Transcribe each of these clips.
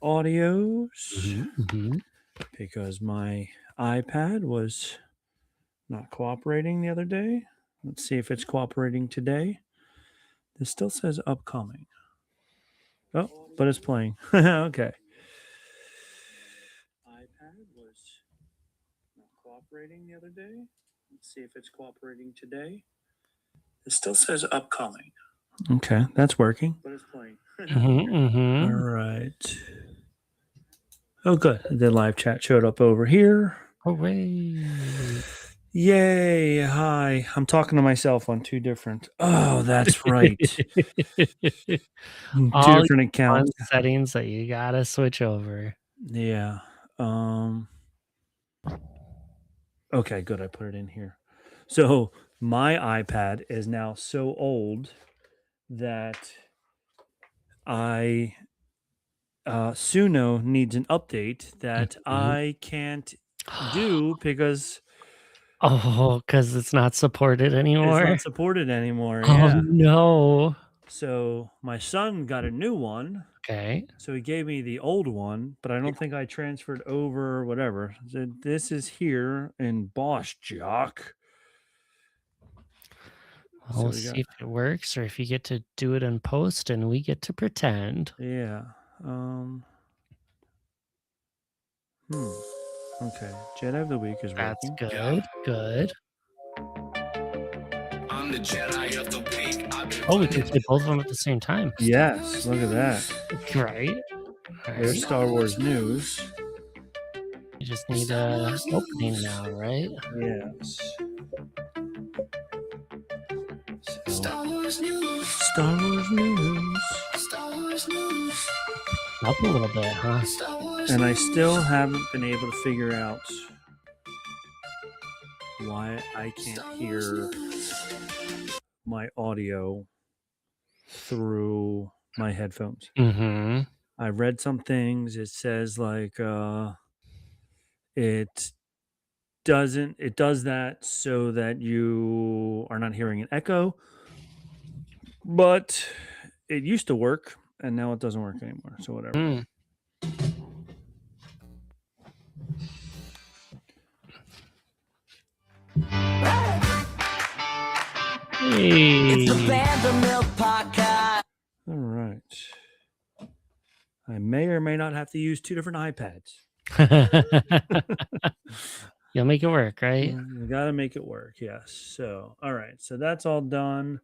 audios Mm-hmm. because my iPad was not cooperating the other day. Let's see if it's cooperating today. This still says upcoming. Oh, but it's playing. Okay. iPad was not cooperating the other day. Let's see if it's cooperating today. It still says upcoming. Okay, that's working. But it's playing. All right. Oh, good. The live chat showed up over here. Hooray. Yay. Hi. I'm talking to myself on two different. Oh, that's right. All different accounts. Settings that you gotta switch over. Yeah. Okay, good. I put it in here. So my iPad is now so old that I Suno needs an update that I can't do because because it's not supported anymore. it's not supported anymore. Oh Yeah. no. So my son got a new one. Okay. So he gave me the old one, but I don't think I transferred over whatever. So this is here in Bosch Jock. Well, we'll see if it works or if you get to do it in post and we get to pretend. Yeah. Okay. Jedi of the Week is That's working. good. Good. I'm the Jedi of the Week. Oh, we can play both of them at the same time. Yes. Look at that. Right. There's Star Wars news. You just need a opening now, right? Yes. So, Star Wars news. Star Wars news. Star Wars news. Up a little bit, huh? Star Wars And I still haven't been able to figure out why I can't hear my audio through my headphones. Mm-hmm. I read some things. It says like it does that so that you are not hearing an echo. But it used to work and now it doesn't work anymore. So whatever. Hey. It's the Vandermilt podcast. All right. I may or may not have to use two different iPads. You'll make it work, right? You got to make it work. Yes. So, all right. So that's all done.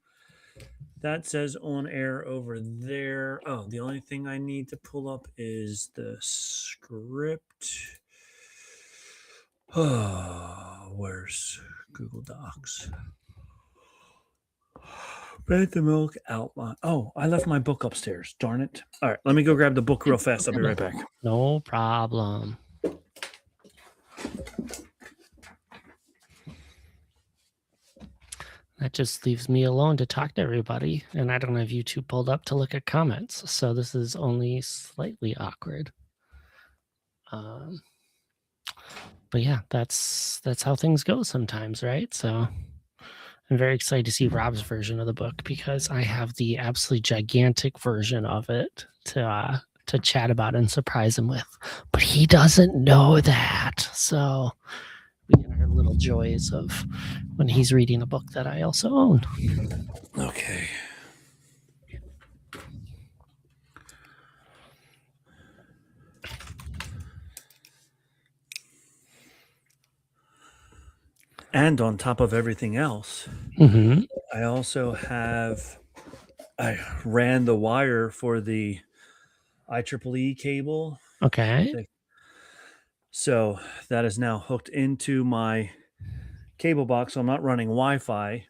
That says on air over there. Oh, the only thing I need to pull up is the script. Oh, where's Google Docs? Milk outline. Oh, I left my book upstairs. Darn it. All right, let me go grab the book real fast. I'll be right back. No problem. That just leaves me alone to talk to everybody. And I don't have YouTube pulled up to look at comments. So this is only slightly awkward. But yeah, that's how things go sometimes, right? So I'm very excited to see Rob's version of the book because I have the absolutely gigantic version of it to chat about and surprise him with. But he doesn't know that. So we get our little joys of when he's reading a book that I also own. Okay. And on top of everything else, I also I ran the wire for the IEEE cable. Okay. So that is now hooked into my cable box. So I'm not running Wi-Fi.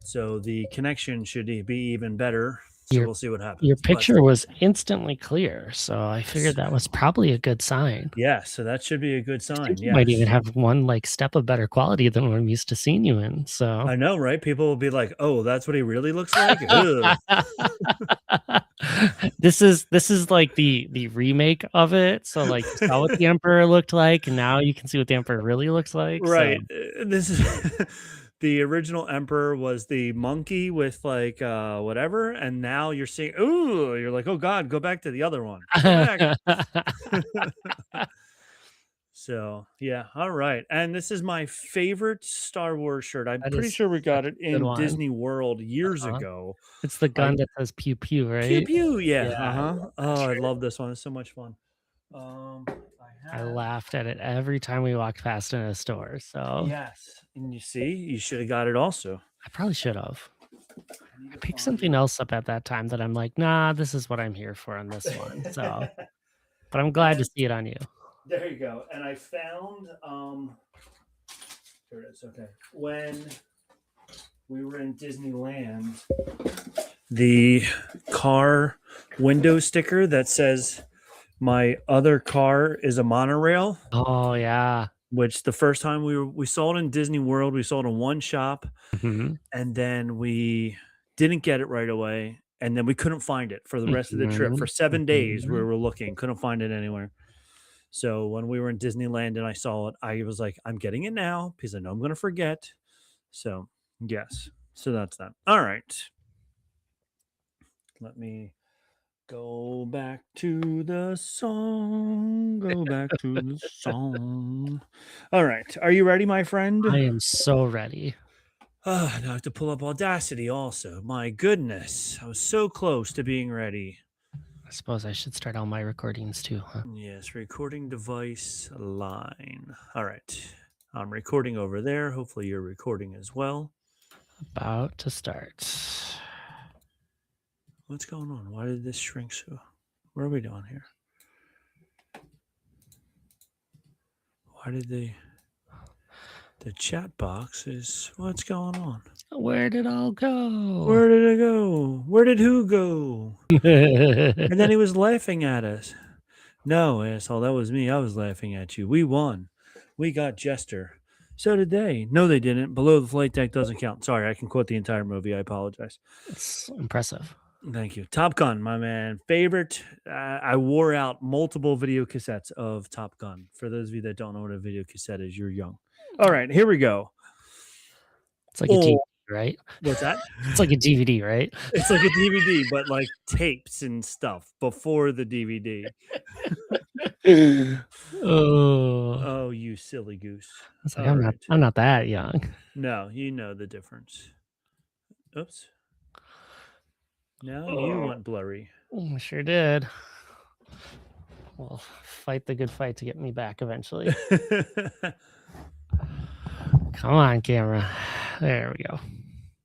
So the connection should be even better. So we'll see what happens. Your picture was instantly clear. So I figured that was probably a good sign. Yeah, so that should be a good sign. You might even have one step of better quality than what I'm used to seeing you in. So I know, right? People will be like, "Oh, that's what he really looks like." This is like the remake of it. So like you saw what the Emperor looked like, and now you can see what the Emperor really looks like. Right. So. This is the original emperor was the monkey with like whatever, and now you're seeing, ooh, you're like, oh God, go back to the other one. Go back. So yeah, all right. And this is my favorite Star Wars shirt. I'm That pretty is sure we got such it a good in one. Disney World years Uh-huh. ago. It's the I gun that says pew pew, pew right? pew, yeah. Yeah, I Uh-huh. love that Oh, I shirt. love this one. It's so much fun. I I have laughed at it every time we walked past in a store. So yes, and you see, you should have got it also. I probably should have. I need I to picked find something else up at that time that I'm like, nah, this is what I'm here for on this one. So, but I'm glad to And see it on you. there you go. And I found here it is. Okay. When we were in Disneyland, the car window sticker that says my other car is a monorail, Oh yeah. which the first time we saw it in Disney World, we saw it in one shop, Mhm. and then we didn't get it right away, and then we couldn't find it for the rest of the trip. For Mhm. 7 days we Mhm. were looking, couldn't find it anywhere. So when we were in Disneyland and I saw it, I was like, I'm getting it now because I know I'm going to forget. So, yes. So that's that. All right. Let me go back to the song. Go back to the song. All right. Are you ready, my friend? I am so ready. Now I have to pull up Audacity also. My goodness. I was so close to being ready. I suppose I should start all my recordings too, huh? Yes, recording device line. All right. I'm recording over there. Hopefully you're recording as well. About to start. What's going on? Why did this shrink so? What are we doing here? Why did the chat box is what's going on? Where did it all go? Where did it go? Where did who go? And then he was laughing at us. No, asshole, that was me. I was laughing at you. We won. We got Jester. So did they. No, they didn't. Below the flight deck doesn't count. Sorry, I can quote the entire movie. I apologize. It's impressive. Thank you. Top Gun, my man. Favorite. I wore out multiple video cassettes of Top Gun. For those of you that don't know what a video cassette is, you're young. All right, here we go. It's like a DVD, right? What's that? It's like a DVD, right? It's like a DVD, but like tapes and stuff before the DVD. Oh, Oh, you silly goose. it's like All I'm right. not that young. No, you know the difference. Oops. Now you went blurry. I sure did. Well, fight the good fight to get me back eventually. Come on, camera. There we go.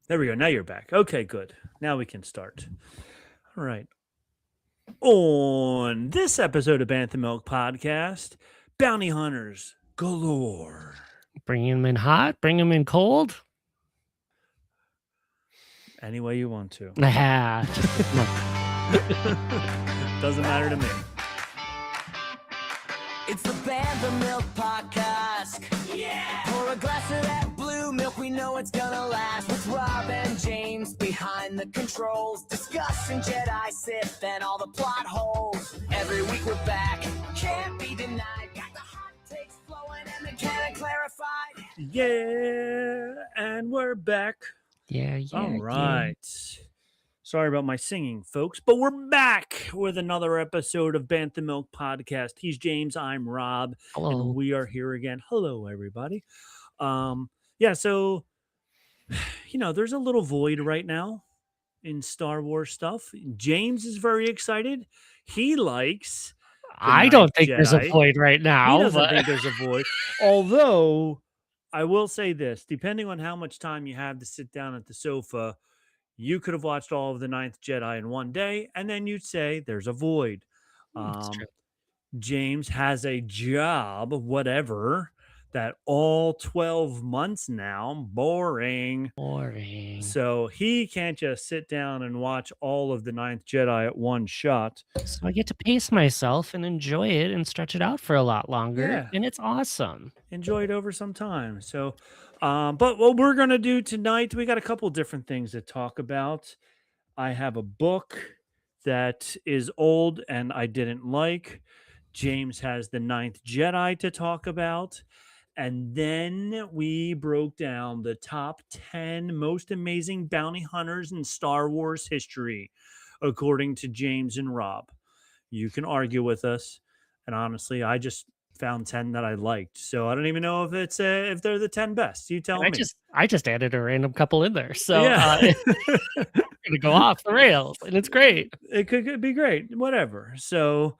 There we go. Now you're back. Okay, good. Now we can start. All right. On this episode of Bantha Milk Podcast, bounty hunters galore. Bring him in hot, bring him in cold. Any way you want to. Ah, Doesn't matter to me. It's the Bantha Milk Podcast. Yeah! Pour a glass of that blue milk, we know it's gonna last. With Rob and James behind the controls, discussing Jedi, Sith, and all the plot holes. Every week we're back, can't be denied. Got the hot takes flowing and the canon clarified. Yeah, and we're back. yeah. All right. Sorry about my singing, folks, but we're back with another episode of Bantha Milk Podcast. He's James, I'm Rob, Hello. and we are here again. Hello, everybody. Yeah, so there's a little void right now in Star Wars stuff. James is very excited. He likes I don't Ninth think there's a Jedi. void right He now. doesn't But think there's a void. Although I will say this, depending on how much time you have to sit down at the sofa, you could have watched all of the Ninth Jedi in one day, and then you'd say there's a void. It's true. James has a job, whatever, that all 12 months now, boring. Boring. So he can't just sit down and watch all of the Ninth Jedi at one shot. So I get to pace myself and enjoy it and stretch it out for a lot longer. Yeah. And it's awesome. Enjoy it over some time. So, but what we're going to do tonight, we got a couple different things to talk about. I have a book that is old and I didn't like. James has the Ninth Jedi to talk about. And then we broke down the top 10 most amazing bounty hunters in Star Wars history, according to James and Rob. You can argue with us. And honestly, I just found 10 that I liked. So I don't even know if it's if they're the 10 best. You tell And me. I just added a random couple in there. So Yeah. it's gonna go off the rails and it's great. It could be great. Whatever. So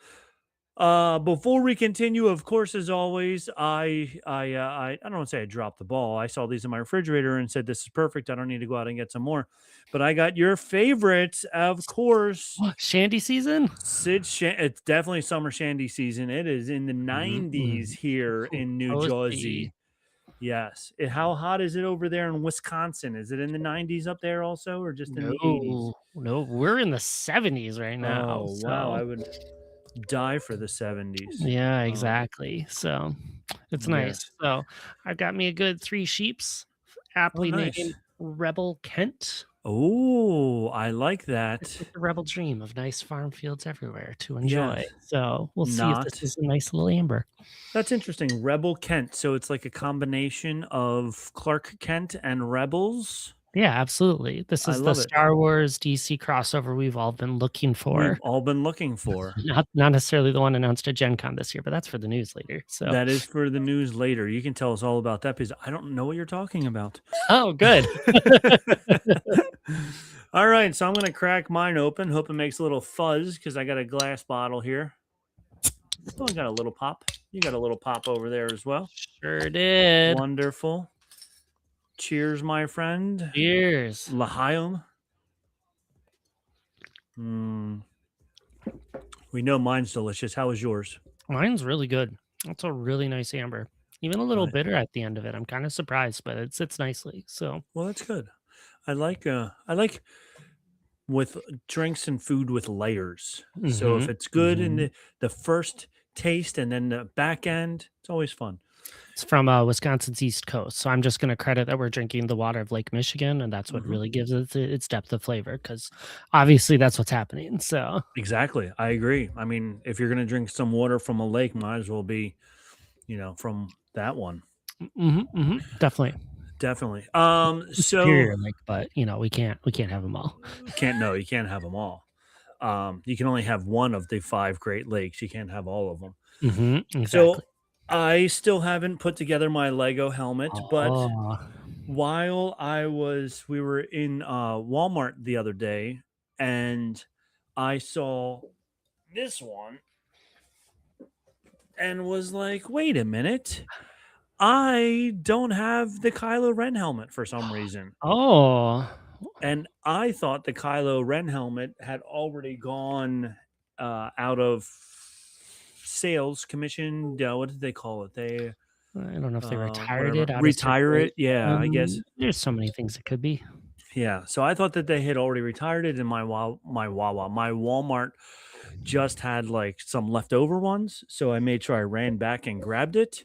before we continue, of course, as always, I don't want to say I dropped the ball. I saw these in my refrigerator and said this is perfect. I don't need to go out and get some more. But I got your favorites, of course. Shandy season? It's definitely summer shandy season. It is in the 90s here in New Jersey. Yes. How hot is it over there in Wisconsin? Is it in the 90s up there also, or just in the 80s? No, we're in the 70s right now. Oh, wow. I would die for the 70s. Yeah, exactly. So it's nice. Yes. So I've got me a good 3 sheeps, aptly named Rebel Kent. Oh, I like that. It's like the rebel dream of nice farm fields everywhere to enjoy. So we'll see if this is a nice little amber. That's interesting. Rebel Kent. So it's like a combination of Clark Kent and Rebels. Yeah, absolutely. This is the Star Wars DC crossover we've all been looking for. Not necessarily the one announced at Gen Con this year, but that's for the news later. So that is for the news later. You can tell us all about that because I don't know what you're talking about. Oh, good. All right, so I'm going to crack mine open. Hope it makes a little fuzz because I got a glass bottle here. Oh, I got a little pop. You got a little pop over there as well. Sure did. Wonderful. Cheers, my friend. Cheers. L'chaim. We know mine's delicious. How is yours? Mine's really good. That's a really nice amber. Even a little bitter at the end of it. I'm kind of surprised, but it sits nicely. So well, that's good. I like with drinks and food with layers. So if it's good in the first taste and then the back end, it's always fun. It's from Wisconsin's East Coast. So I'm just going to credit that we're drinking the water of Lake Michigan, and that's what really gives it its depth of flavor, because obviously that's what's happening. So exactly. I agree. I mean, if you're going to drink some water from a lake, might as well be, from that one. Definitely. So superior lake, but we can't have them all. You can't have them all. You can only have one of the 5 Great Lakes. You can't have all of them. Exactly. So I still haven't put together my Lego helmet, but while we were in Walmart the other day, and I saw this one and was like, wait a minute. I don't have the Kylo Ren helmet for some reason. And I thought the Kylo Ren helmet had already gone out of sales commission. What did they call it? I don't know if they retired it. Retire it. Yeah, I guess. There's so many things it could be. Yeah. So I thought that they had already retired it, and my Walmart just had like some leftover ones. So I made sure I ran back and grabbed it.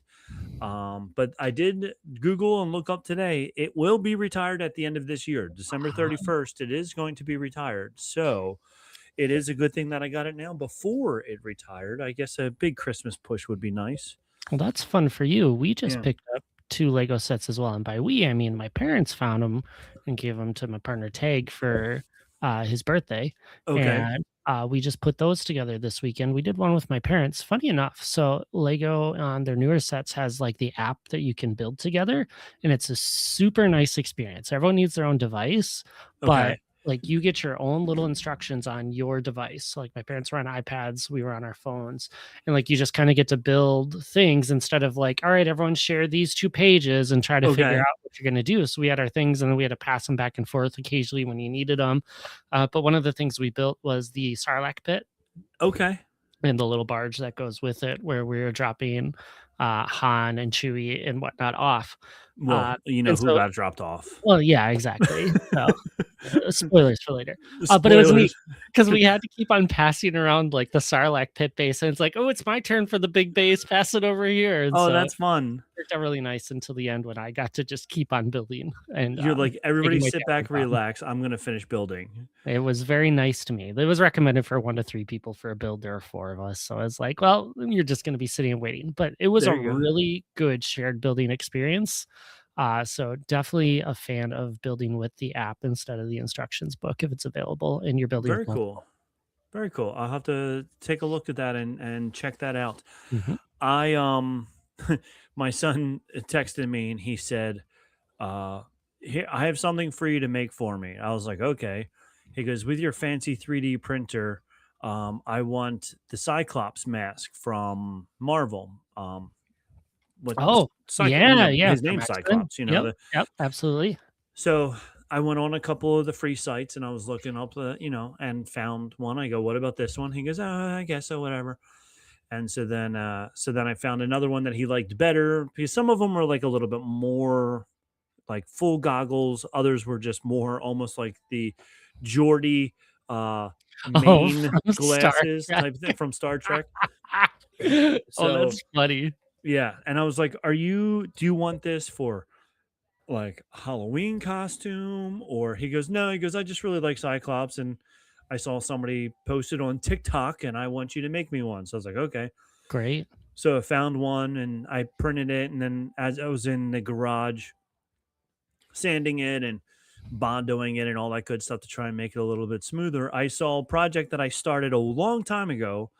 But I did Google and look up today. It will be retired at the end of this year, December 31st. It is going to be retired. So it is a good thing that I got it now before it retired. I guess a big Christmas push would be nice. Well, that's fun for you. We just picked up 2 Lego sets as well. And by we, I mean my parents found them and gave them to my partner Tag for his birthday. Okay. And we just put those together this weekend. We did one with my parents. Funny enough, so Lego on their newer sets has like the app that you can build together, and it's a super nice experience. Everyone needs their own device, but like you get your own little instructions on your device. So, like my parents were on iPads, we were on our phones, and like you just kind of get to build things instead of like, all right, everyone share these 2 pages and try to figure out what you're going to do. So we had our things and then we had to pass them back and forth occasionally when you needed them. But one of the things we built was the Sarlacc pit. Okay. And the little barge that goes with it, where we were dropping Han and Chewie and whatnot off. Well, who got dropped off. Well, yeah, exactly. So Spoilers for later. But it was neat because we had to keep on passing around like the Sarlacc pit base, and it's like, oh, it's my turn for the big base. Pass it over here. And so that's fun. It worked out really nice until the end when I got to just keep on building. And You're like, everybody taking my sit back, damage off. relax. I'm gonna finish building. It was very nice to me. It was recommended for 1 to 3 people for a build. There were 4 of us, so I was like, well, you're just going to be sitting and waiting. But it was There a you go. really good shared building experience. So definitely a fan of building with the app instead of the instructions book if it's available and you're building. Very cool. Very cool. I'll have to take a look at that and check that out. Mhm. I my son texted me and he said, here, I have something for you to make for me. I was like, okay. He goes, with your fancy 3D printer, I want the Cyclops mask from Marvel. Oh, yeah. His from name's X-Men. Cyclops, Yep, absolutely. So I went on a couple of the free sites and I was looking up, and found one. I go, what about this one? He goes, oh, I guess so, whatever. And so then I found another one that he liked better because some of them were like a little bit more like full goggles. Others were just more almost like the Geordie main from Star glasses Trek. type thing from Star Trek. Oh, So that's funny. yeah, and I was like, do you want this for like Halloween costume? Or he goes, no, he goes, I just really like Cyclops and I saw somebody posted on TikTok and I want you to make me one. So I was like, okay. Great. So I found one and I printed it, and then as I was in the garage sanding it and bondoing it and all that good stuff to try and make it a little bit smoother, I saw a project that I started a long time ago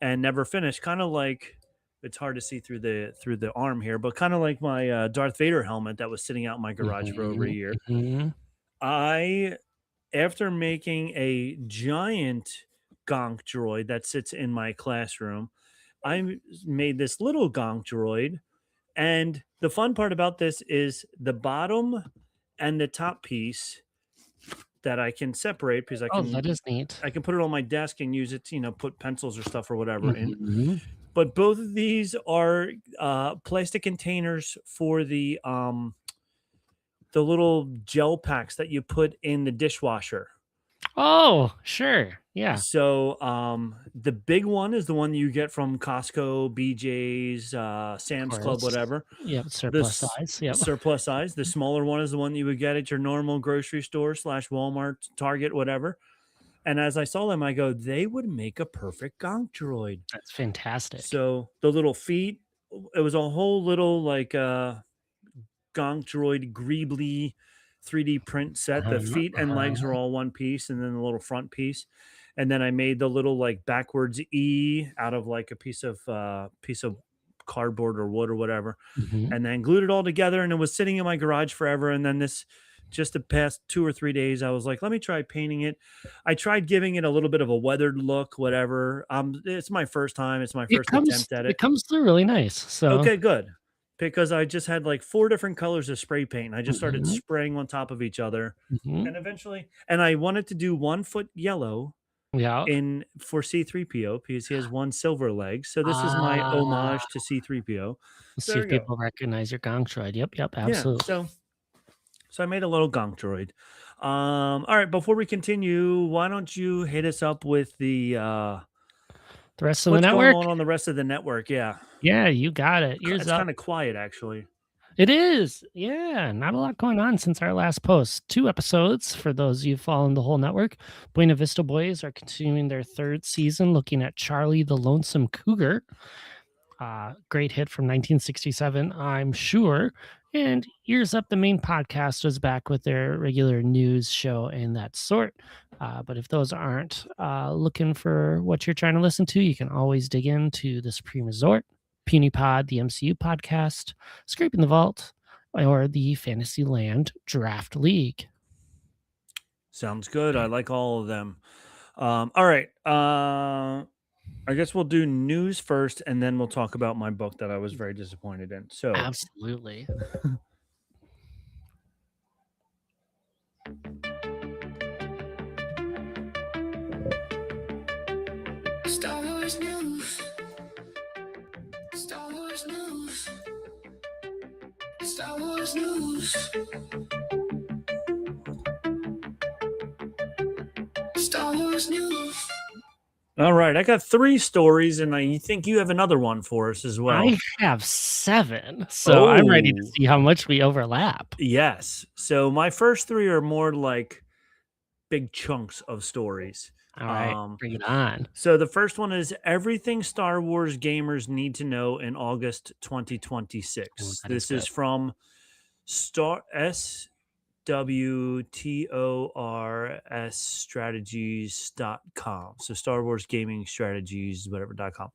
and never finished, kind of like, it's hard to see through the arm here, but kind of like my Darth Vader helmet that was sitting out in my garage for over a year. Mhm. After making a giant gonk droid that sits in my classroom, I made this little gonk droid. And the fun part about this is the bottom and the top piece that I can separate because Oh, that is neat. I can put it on my desk and use it to, put pencils or stuff or whatever in. Mhm. But both of these are plastic containers for the little gel packs that you put in the dishwasher. Oh, sure. Yeah. So the big one is the one you get from Costco, BJ's, Sam's Club, whatever. Yep, surplus size. Yep. Surplus size. The smaller one is the one you would get at your normal grocery store / Walmart, Target, whatever. And as I saw them, I go, they would make a perfect gonk droid. That's fantastic. So the little feet, it was a whole little like gonk droid greebly 3D print set. The feet and legs are all one piece, and then the little front piece. And then I made the little like backwards E out of like a piece of cardboard or wood or whatever, Mhm. and then glued it all together. And it was sitting in my garage forever. And then just the past 2 or 3 days, I was like, let me try painting it. I tried giving it a little bit of a weathered look, whatever. It's my first time. It's my first attempt at it. It comes through really nice. So Okay, good. Because I just had like 4 different colors of spray paint. And I just started spraying on top of each other. Mhm. And eventually, and I wanted to do 1 foot yellow Yeah. for C-3PO because he has 1 silver leg. So this is my homage to C-3PO. Let's So see there if we go. people recognize your gonk droid. Yep, Yeah. absolutely. So I made a little gonk droid. All right, before we continue, why don't you hit us up with the rest of the what's network. going on the rest of the network? Yeah. Yeah, you got it. Ears It's up. kind of quiet actually. It is. Yeah, not a lot going on since our last post. 2 episodes for those of you following the whole network. Buena Vista Boys are continuing their 3rd season looking at Charlie the Lonesome Cougar. Great hit from 1967, I'm sure. And Ears Up, the main podcast, was back with their regular news show and that sort. But if those aren't looking for what you're trying to listen to, you can always dig into the Supreme Resort, Puny Pod, the MCU podcast, Scraping the Vault, or the Fantasyland Draft League. Sounds good. I like all of them. All right. I guess we'll do news first, and then we'll talk about my book that I was very disappointed in. So Absolutely. Star Wars news. Star Wars news. Star Wars news. All right, I got 3 stories, and I think you have another one for us as well. I have 7, so I'm ready to Oh, see how much we overlap. yes. So my first 3 are more like big chunks of stories. All right, Um, bring it on. so the first one is everything Star Wars gamers need to know in August Oh, 2026. that is This good. is from Star SWTORS strategies.com. So Star Wars Gaming Strategies, whatever.com.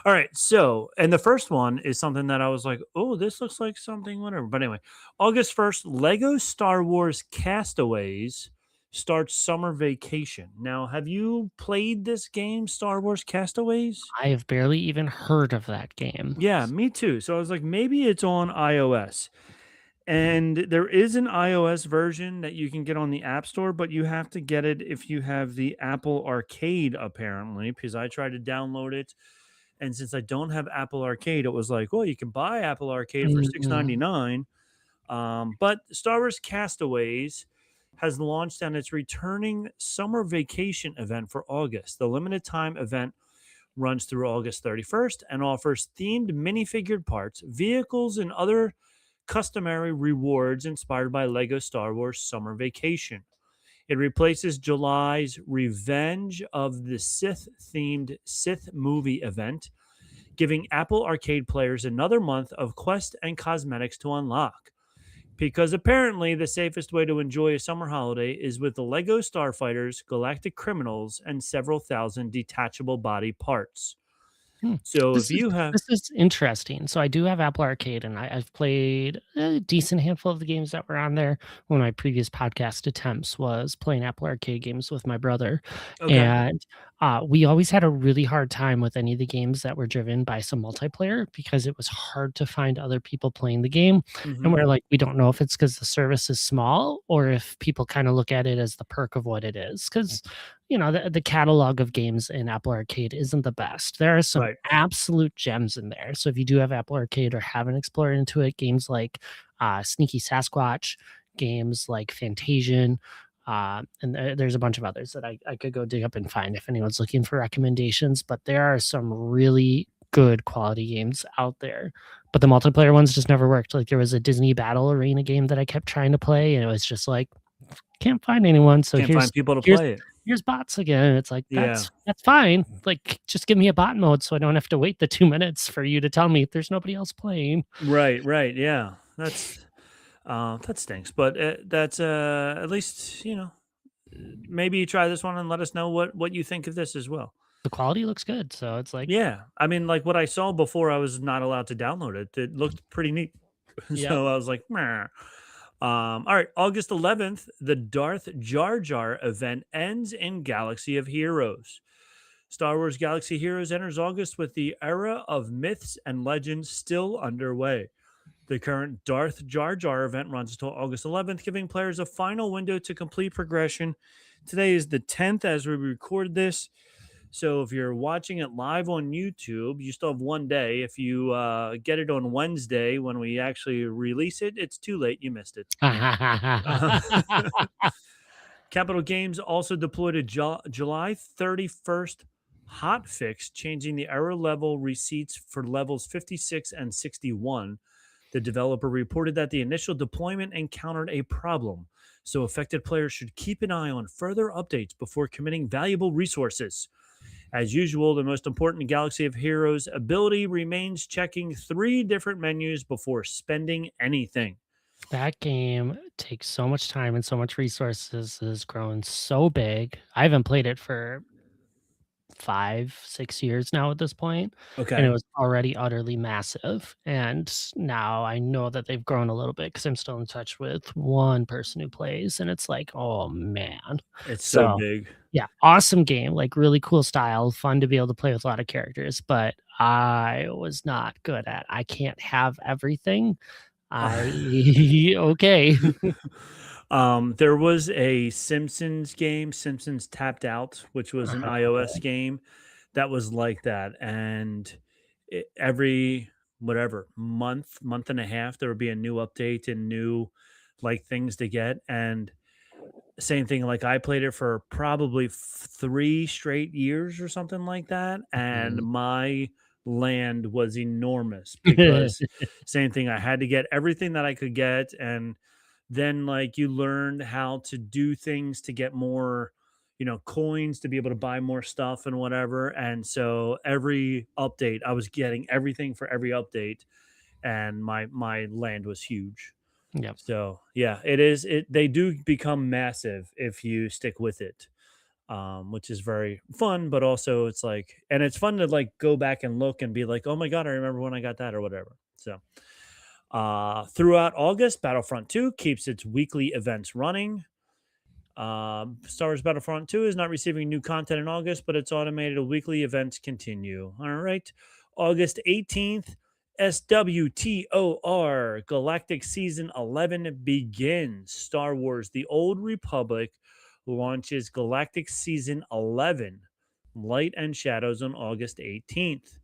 All right. So, and the first one is something that I was like, oh, this looks like something, whatever. But anyway, August 1st, Lego Star Wars Castaways starts summer vacation. Now, have you played this game, Star Wars Castaways? I have barely even heard of that game. Yeah, me too. So I was like, maybe it's on iOS. And there is an iOS version that you can get on the App Store, but you have to get it if you have the Apple Arcade, apparently, because I tried to download it. And since I don't have Apple Arcade, it was like, well, you can buy Apple Arcade for Mhm. $6.99. But Star Wars Castaways has launched on its returning summer vacation event for August. The limited time event runs through August 31st and offers themed minifigured parts, vehicles, and other customary rewards inspired by Lego Star Wars Summer Vacation. It replaces July's Revenge of the Sith themed Sith movie event, giving Apple Arcade players another month of quest and cosmetics to unlock. Because apparently the safest way to enjoy a summer holiday is with the Lego Starfighters, Galactic Criminals, and several thousand detachable body parts. Hmm. So if This is you have, this is interesting. So I do have Apple Arcade, and I've played a decent handful of the games that were on there. One of my previous podcast attempts was playing Apple Arcade games with my brother, okay, and we always had a really hard time with any of the games that were driven by some multiplayer because it was hard to find other people playing the game. And hmm, we're like, we don't know if it's because the service is small or if people kind of look at it as the perk of what it is. Because the catalog of games in Apple Arcade isn't the best. There are some right, absolute gems in there. So if you do have Apple Arcade or haven't explored into it, games like Sneaky Sasquatch, games like Fantasian, and there's a bunch of others that I could go dig up and find if anyone's looking for recommendations. But there are some really good quality games out there. But the multiplayer ones just never worked. Like there was a Disney Battle Arena game that I kept trying to play, and it was just like can't find anyone. So can't find here's people to here's play it. here's bots again. And it's like Yeah. that's fine. Like just give me a bot mode so I don't have to wait the 2 minutes for you to tell me there's nobody else playing. Right, right, yeah. That stinks, but that's at least maybe you try this one and let us know what you think of this as well. The quality looks good. So it's like, Yeah, I mean, like what I saw before, I was not allowed to download it. It looked pretty neat, yep. so I was like, meh. All right, August 11th, the Darth Jar Jar event ends in Galaxy of Heroes. Star Wars Galaxy Heroes enters August with the era of myths and legends still underway. The current Darth Jar Jar event runs until August 11th, giving players a final window to complete progression. Today is the 10th as we record this. So if you're watching it live on YouTube, you still have one day. If you get it on Wednesday when we actually release it, it's too late. You missed it. Capital Games also deployed a July 31st hot fix, changing the error level receipts for levels 56 and 61. The developer reported that the initial deployment encountered a problem, so affected players should keep an eye on further updates before committing valuable resources. As usual, the most important Galaxy of Heroes ability remains checking 3 different menus before spending anything. That game takes so much time and so much resources, has grown so big. I haven't played it for 5, 6 years now at this point, and it Okay. was already utterly massive. And now I know that they've grown a little bit because I'm still in touch with one person who plays, and it's like, oh man. It's so So big. yeah, awesome game, like really cool style, fun to be able to play with a lot of characters, but I was not good at. I can't have everything. Okay. There was a Simpsons game, Simpsons Tapped Out, which was an iOS game that was like that. And every whatever month and a half, there would be a new update and new like things to get. And same thing. Like I played it for probably 3 straight years or something like that, and my land was enormous because same thing. I had to get everything that I could get, and then like you learned how to do things to get more, coins to be able to buy more stuff and whatever. And so every update, I was getting everything for every update, and my land was huge. Yep. So yeah, it is. They do become massive if you stick with it, which is very fun. But also, it's like, and it's fun to like go back and look and be like, oh my god, I remember when I got that or whatever. So throughout August, Battlefront 2 keeps its weekly events running. Star Wars Battlefront 2 is not receiving new content in August, but its automated weekly events continue. All right. August 18th, SWTOR Galactic Season 11 begins. Star Wars The Old Republic launches Galactic Season 11, Light and Shadows, on August 18th.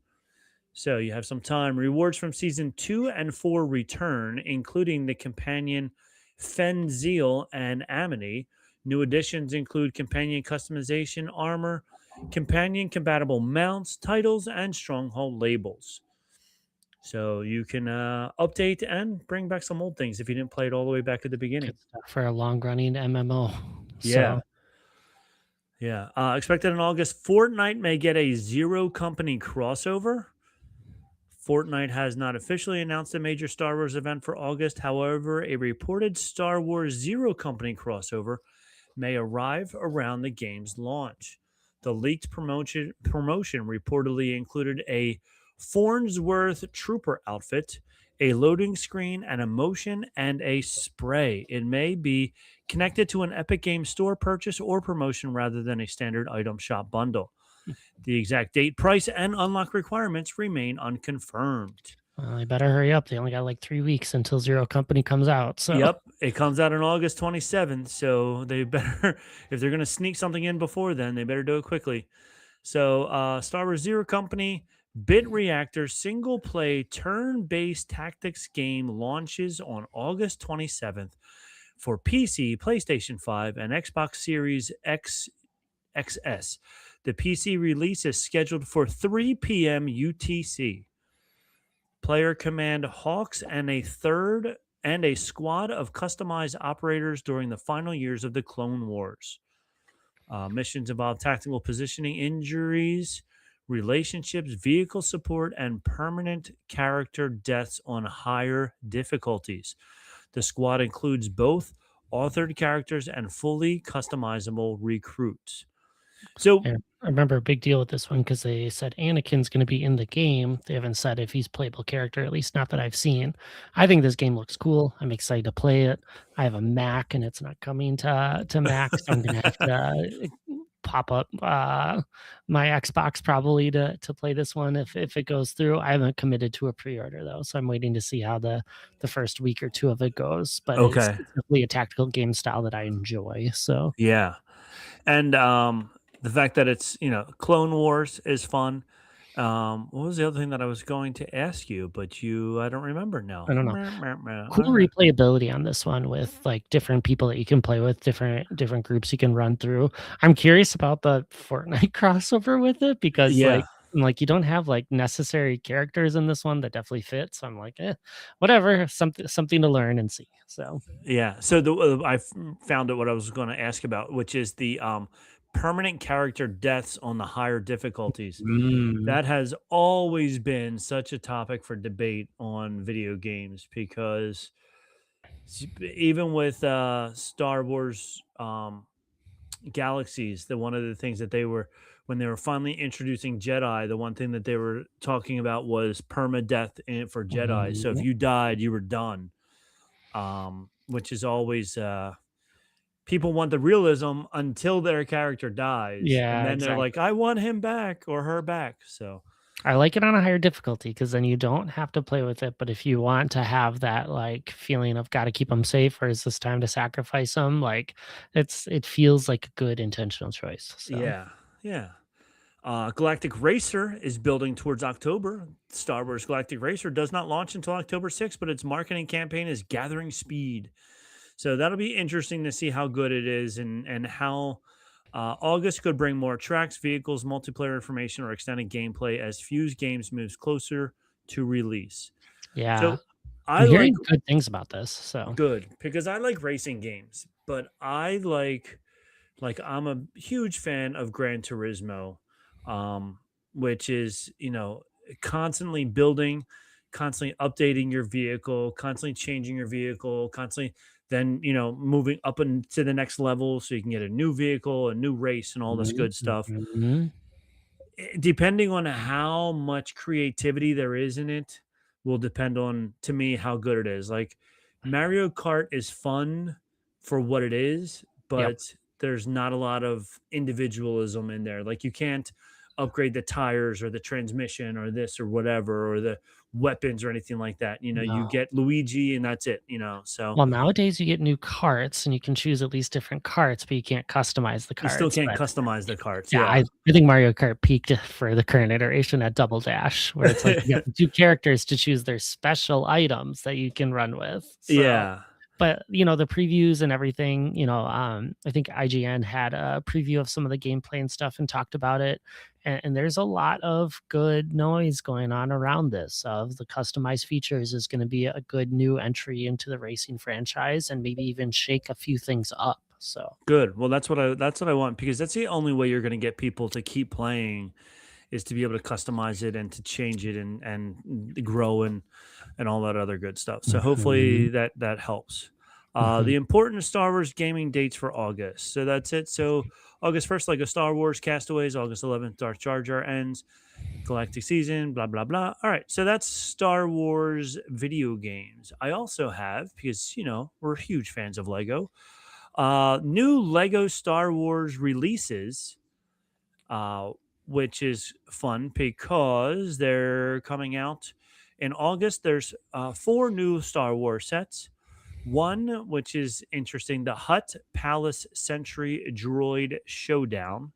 So you have some time. Rewards from Season 2 and 4 return, including the companion Fenzil and Amity. New additions include companion customization, armor, companion compatible mounts, titles, and stronghold labels. So you can update and bring back some old things if you didn't play it all the way back at the beginning. Good stuff for a long-running MMO. Yeah. Yeah. Expected in August, Fortnite may get a Zero Company crossover. Fortnite has not officially announced a major Star Wars event for August. However, a reported Star Wars Zero Company crossover may arrive around the game's launch. The leaked promotion reportedly included a Farnsworth Trooper outfit, a loading screen, an emotion, and a spray. It may be connected to an Epic Games Store purchase or promotion rather than a standard item shop bundle. The exact date, price, and unlock requirements remain unconfirmed. Well, they better hurry up. They only got like 3 weeks until Zero Company comes out. So Yep, it comes out on August 27th, so they better, if they're going to sneak something in before then, they better do it quickly. So Star Wars Zero Company Bit Reactor single-play turn-based tactics game launches on August 27th for PC, PlayStation 5, and Xbox Series X XS. The PC release is scheduled for 3 p.m. UTC. Player command Hawks and a squad of customized operators during the final years of the Clone Wars. Missions involve tactical positioning, injuries, relationships, vehicle support, and permanent character deaths on higher difficulties. The squad includes both authored characters and fully customizable recruits. So I remember a big deal with this one because they said Anakin's going to be in the game. They haven't said if he's playable character, at least not that I've seen. I think this game looks cool. I'm excited to play it. I have a Mac and it's not coming to Mac, so I'm going to have to pop up my Xbox probably to play this one if it goes through. I haven't committed to a pre-order though, so I'm waiting to see how the first week or two of it goes. But it's definitely a tactical game style that I enjoy. So yeah, and the fact that it's, Clone Wars is fun. What was the other thing that I was going to ask you, but I don't remember now. I don't know. Cool replayability on this one with like different people that you can play with, different groups you can run through. I'm curious about the Fortnite crossover with it because like you don't have like necessary characters in this one that definitely fit. So I'm like, whatever, something to learn and see. So yeah. So I found out what I was going to ask about, which is the permanent character deaths on the higher difficulties. That has always been such a topic for debate on video games because even with Star Wars Galaxies, one of the things that when they were finally introducing Jedi, the one thing that they were talking about was permadeath for Jedi. So if you died, you were done, which is always people want the realism until their character dies. Yeah, and then they're like, I want him back or her back. So I like it on a higher difficulty because then you don't have to play with it. But if you want to have that like feeling of got to keep them safe, or is this time to sacrifice them? Like it feels like a good intentional choice. So. Yeah. Galactic Racer is building towards October. Star Wars Galactic Racer does not launch until October 6th, but its marketing campaign is gathering speed. So that'll be interesting to see how good it is and how August could bring more tracks, vehicles, multiplayer information, or extended gameplay as Fuse Games moves closer to release. Yeah. So I I'm like hearing good things about this. So good because I like racing games, but I like I'm a huge fan of Gran Turismo, um, which is constantly building, constantly updating your vehicle, constantly changing your vehicle, constantly then moving up into the next level so you can get a new vehicle, a new race, and all this good stuff. Mhm. Depending on how much creativity there is in it will depend on, to me, how good it is. Like Mario Kart is fun for what it is, Yep. but there's not a lot of individualism in there. Like you can't upgrade the tires or the transmission or this or whatever or the weapons or anything like that. You No. get Luigi and that's it, so Well, nowadays you get new carts and you can choose at least different carts, but you can't customize the you still carts. can't But customize the carts. yeah, Yeah. I think Mario Kart peaked for the current iteration at Double Dash, where it's like you got the two characters to choose their special items that you can run with. So, Yeah. but the previews and everything, I think IGN had a preview of some of the gameplay and stuff and talked about it. And there's a lot of good noise going on around this. Of the customized features is going to be a good new entry into the racing franchise and maybe even shake a few things up. So Good. Well, that's what I want because that's the only way you're going to get people to keep playing is to be able to customize it and to change it and grow and all that other good stuff. So Mhm, hopefully that helps. mhm. The important Star Wars gaming dates for August. So that's it. So August 1st, Lego Star Wars Castaways. August 11th, Darth Jar Jar ends. Galactic Season, blah, blah, blah. All right. So that's Star Wars video games. I also have, because, we're huge fans of Lego, new Lego Star Wars releases, uh, which is fun because they're coming out in August. There's 4 new Star Wars sets. One, which is interesting, the Hut Palace Century Droid Showdown.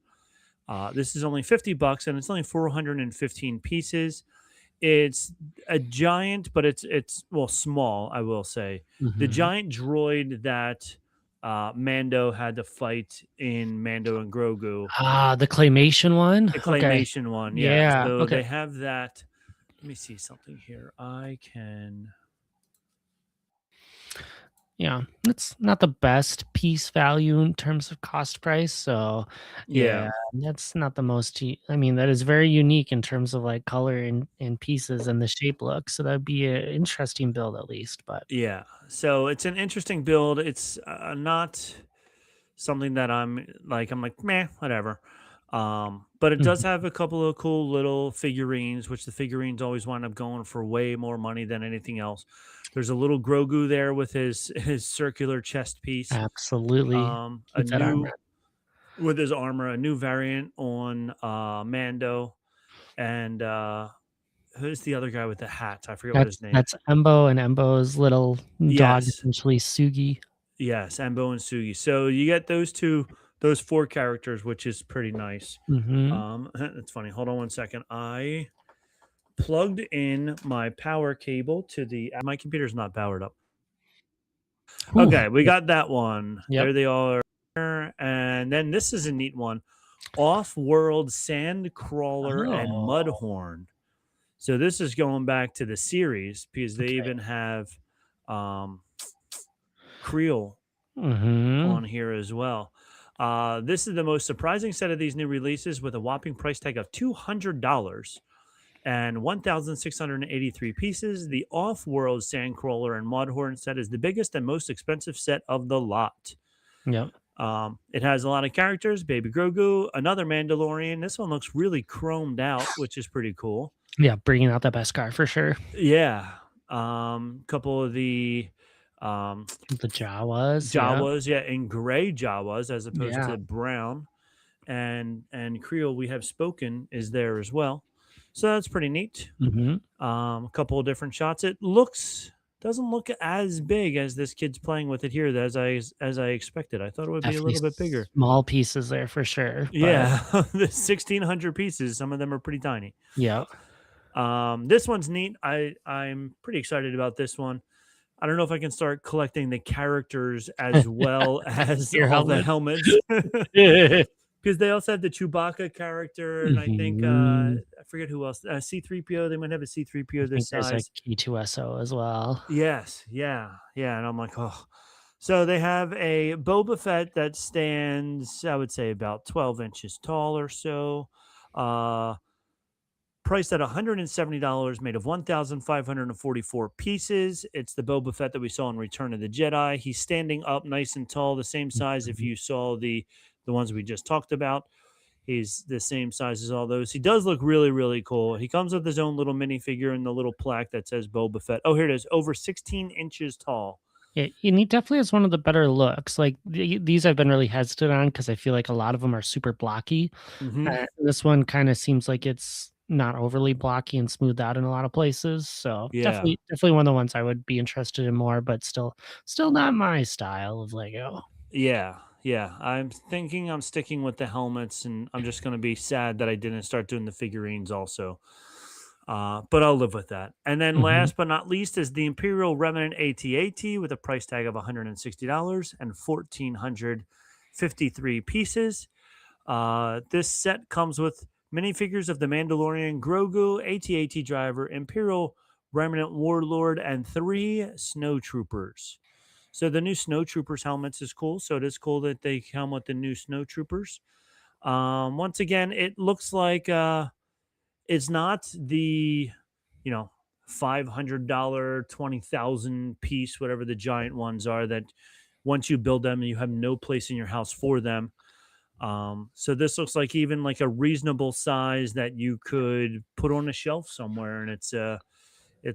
This is only $50 and it's only 415 pieces. It's a giant, but it's well small, I will say. The Mhm. giant droid that Mando had to fight in Mando and Grogu, Ah, the claymation one? the Okay. claymation one. Yeah. Yeah, So okay. they have that. Let me see something here. I can. Yeah, it's not the best piece value in terms of cost price, so, Yeah. yeah, that's not the most I mean, that is very unique in terms of, like, color and pieces and the shape look, so that'd be an interesting build at least, but Yeah. So it's an interesting build. It's not something that I'm like, meh, whatever. But it does Mhm. have a couple of cool little figurines, which the figurines always wind up going for way more money than anything else. There's a little Grogu there with his his circular chest piece. Absolutely. A With that armor. new with his armor, a new variant on Mando, and who's the other guy with the hat? I forget what his name. That's Embo and Embo's little dog, Yes, essentially Sugi. yes, Ambo and Sugi. So you get those 4 characters, which is pretty nice. Mhm. It's funny. Hold on one second. I plugged in my power cable to the. My computer's not powered up. Ooh, Okay, we yep, got that one. yep. There they are. And then this is a neat one. Off-world sand crawler and Oh, mudhorn. So this is going back to the series because they okay. even have um Creel Mhm. on here as well. This is the most surprising set of these new releases with a whopping price tag of $200 and 1,683 pieces. The off-world Sandcrawler and Mudhorn set is the biggest and most expensive set of the lot. Yep. It has a lot of characters: Baby Grogu, another Mandalorian. This one looks really chromed out, which is pretty cool. Yeah, bringing out the best car for sure. Yeah. Couple of the um, The Jawas, yeah. Jawas, yeah, in gray Jawas as opposed Yeah. to brown. And Creole we have spoken is there as well. So that's pretty neat. Mhm. A couple of different shots. It doesn't look as big as this kid's playing with it here as I expected. I thought it would be a Definitely little bit bigger. small pieces there for sure, but Yeah, the 1,600 pieces. Some of them are pretty tiny. yeah. This one's neat. I'm pretty excited about this one. I don't know if I can start collecting the characters as well as Your all the helmet. helmets. Because they also have the Chewbacca character, and I think Mhm. I forget who else. C-3PO. They might have a C-3PO I think this there's a size. K2SO as well. Yes, yeah, yeah. And I'm like, oh. So they have a Boba Fett that stands, I would say, about 12 inches tall or so. Uh, Priced at $170, made of 1,544 pieces. It's the Boba Fett that we saw in Return of the Jedi. He's standing up nice and tall, the same size if Mhm. you saw the ones we just talked about. He's the same size as all those. He does look really, really cool. He comes with his own little minifigure and the little plaque that says Boba Fett. Oh, here it is. Over 16 inches tall. Yeah, and he definitely has one of the better looks. Like these, I've been really hesitant on because I feel like a lot of them are super blocky. Mm-hmm. This one kind of seems like it's not overly blocky and smoothed out in a lot of places. So Yeah. definitely one of the ones I would be interested in more, but still not my style of Lego. Yeah. Yeah. I'm thinking I'm sticking with the helmets, and I'm just going to be sad that I didn't start doing the figurines also. But I'll live with that. And then Mhm. last but not least is the Imperial Remnant AT-AT with a price tag of $160 and 1,453 pieces. This set comes with minifigures of the Mandalorian Grogu, AT-AT driver, Imperial Remnant Warlord, and 3 Snowtroopers. So the new Snowtroopers helmets is cool. So it is cool that they come with the new Snowtroopers. Once again, it looks like it's not the, $500, 20,000 piece, whatever the giant ones are that once you build them, you have no place in your house for them. So this looks like even like a reasonable size that you could put on a shelf somewhere, and it's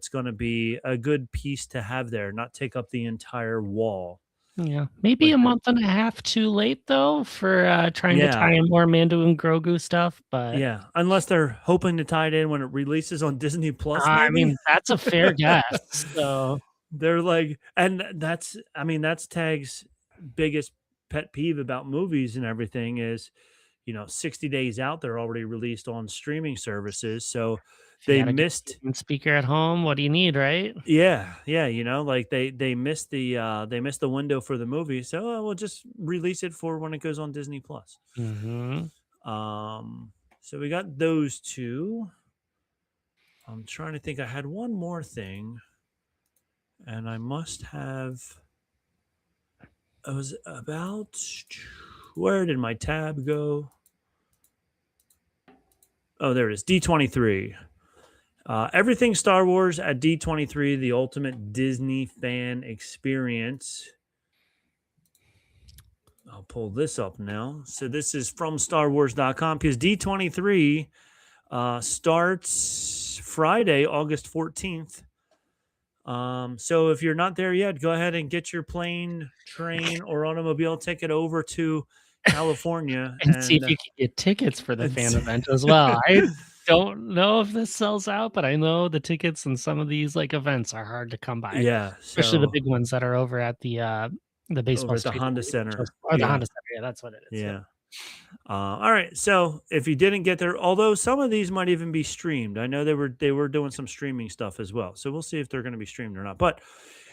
going to be a good piece to have there, not take up the entire wall. Yeah, maybe Like a that. month and a half too late though for trying to tie Yeah. in more Mando and Grogu stuff. But Yeah. Unless they're hoping to tie it in when it releases on Disney Plus, I maybe. mean that's a fair guess. So They're like, and that's Tag's biggest pet peeve about movies and everything is, 60 days out, they're already released on streaming services. So if you they got a good missed, speaker at home, what do you need, right? yeah, yeah, like they missed the window for the movie. So we'll just release it for when it goes on Disney Plus. Mm-hmm. So we got those two. I'm trying to think. I had one more thing, and I must have. I was about. Where did my tab go? Oh, there it is. D23. Everything Star Wars at D23, the ultimate Disney fan experience. I'll pull this up now. So this is from StarWars.com because D23 starts Friday, August 14th. So if you're not there yet, go ahead and get your plane, train, or automobile ticket over to California And see if you can get tickets for the fan event as well. I don't know if this sells out, but I know the tickets and some of these like events are hard to come by, yeah, especially the so big ones that are over at the over baseball at the stadium Honda Center. or the Yeah, Honda Center. Yeah, that's what it is. yeah. All right. So if you didn't get there, although some of these might even be streamed, I know they were doing some streaming stuff as well. So we'll see if they're going to be streamed or not. But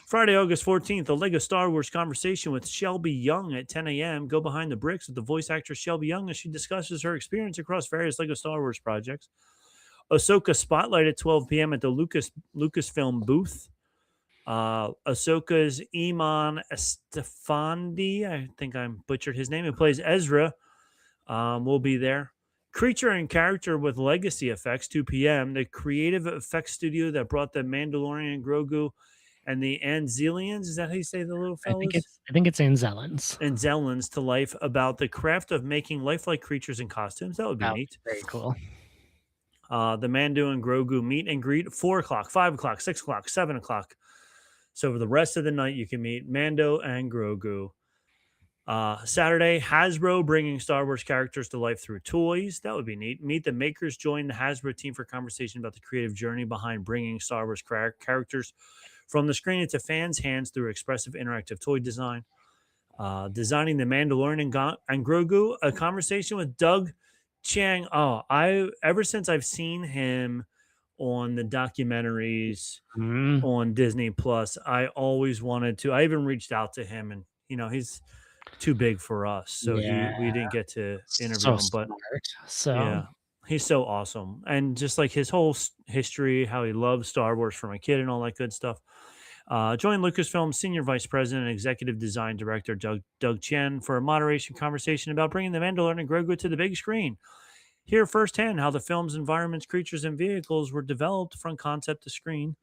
Friday, August 14th, a Lego Star Wars conversation with Shelby Young at 10 a.m. Go behind the bricks with the voice actress Shelby Young as she discusses her experience across various Lego Star Wars projects. Ahsoka Spotlight at 12 p.m. at the Lucasfilm booth. Ahsoka's Iman Estefandi, I think I butchered his name, who plays Ezra, will be there. Creature and character with legacy effects, 2 p.m. The creative effects studio that brought the Mandalorian, Grogu, and the Anzelians, is that how you say the little fellas? I think it's Anzellans. Anzellans to life about the craft of making lifelike creatures and costumes. That would be neat. Very cool. The Mando and Grogu meet and greet 4 o'clock, 5 o'clock, 6 o'clock, 7 o'clock. So for the rest of the night, you can meet Mando and Grogu. Saturday, Hasbro bringing Star Wars characters to life through toys. That would be neat. Meet the makers. Join the Hasbro team for conversation about the creative journey behind bringing Star Wars characters from the screen into fans' hands through expressive interactive toy design. Designing the Mandalorian and Grogu. A conversation with Doug Chiang. Ever since I've seen him on the documentaries Mhm. on Disney Plus. I always wanted to. I even reached out to him, and he's too big for us, so Yeah, we didn't get to interview so him. But smart. So, yeah, he's so awesome, and just like his whole history, how he loves Star Wars from a kid, and all that good stuff. Joined Lucasfilm Senior Vice President and Executive Design Director Doug Chen for a moderation conversation about bringing the Mandalorian and Grogu to the big screen. Hear firsthand how the film's environments, creatures, and vehicles were developed from concept to screen.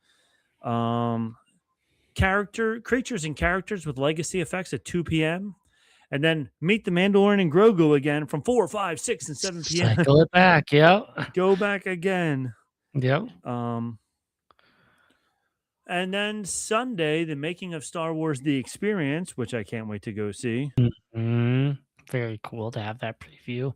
Creatures and characters with legacy effects at 2 p.m. And then meet the Mandalorian and Grogu again from 4, 5, 6, and 7 p.m. cycle it back. Yep. Go back again. Yep. And then Sunday, the making of Star Wars: The Experience, which I can't wait to go see. Very cool to have that preview.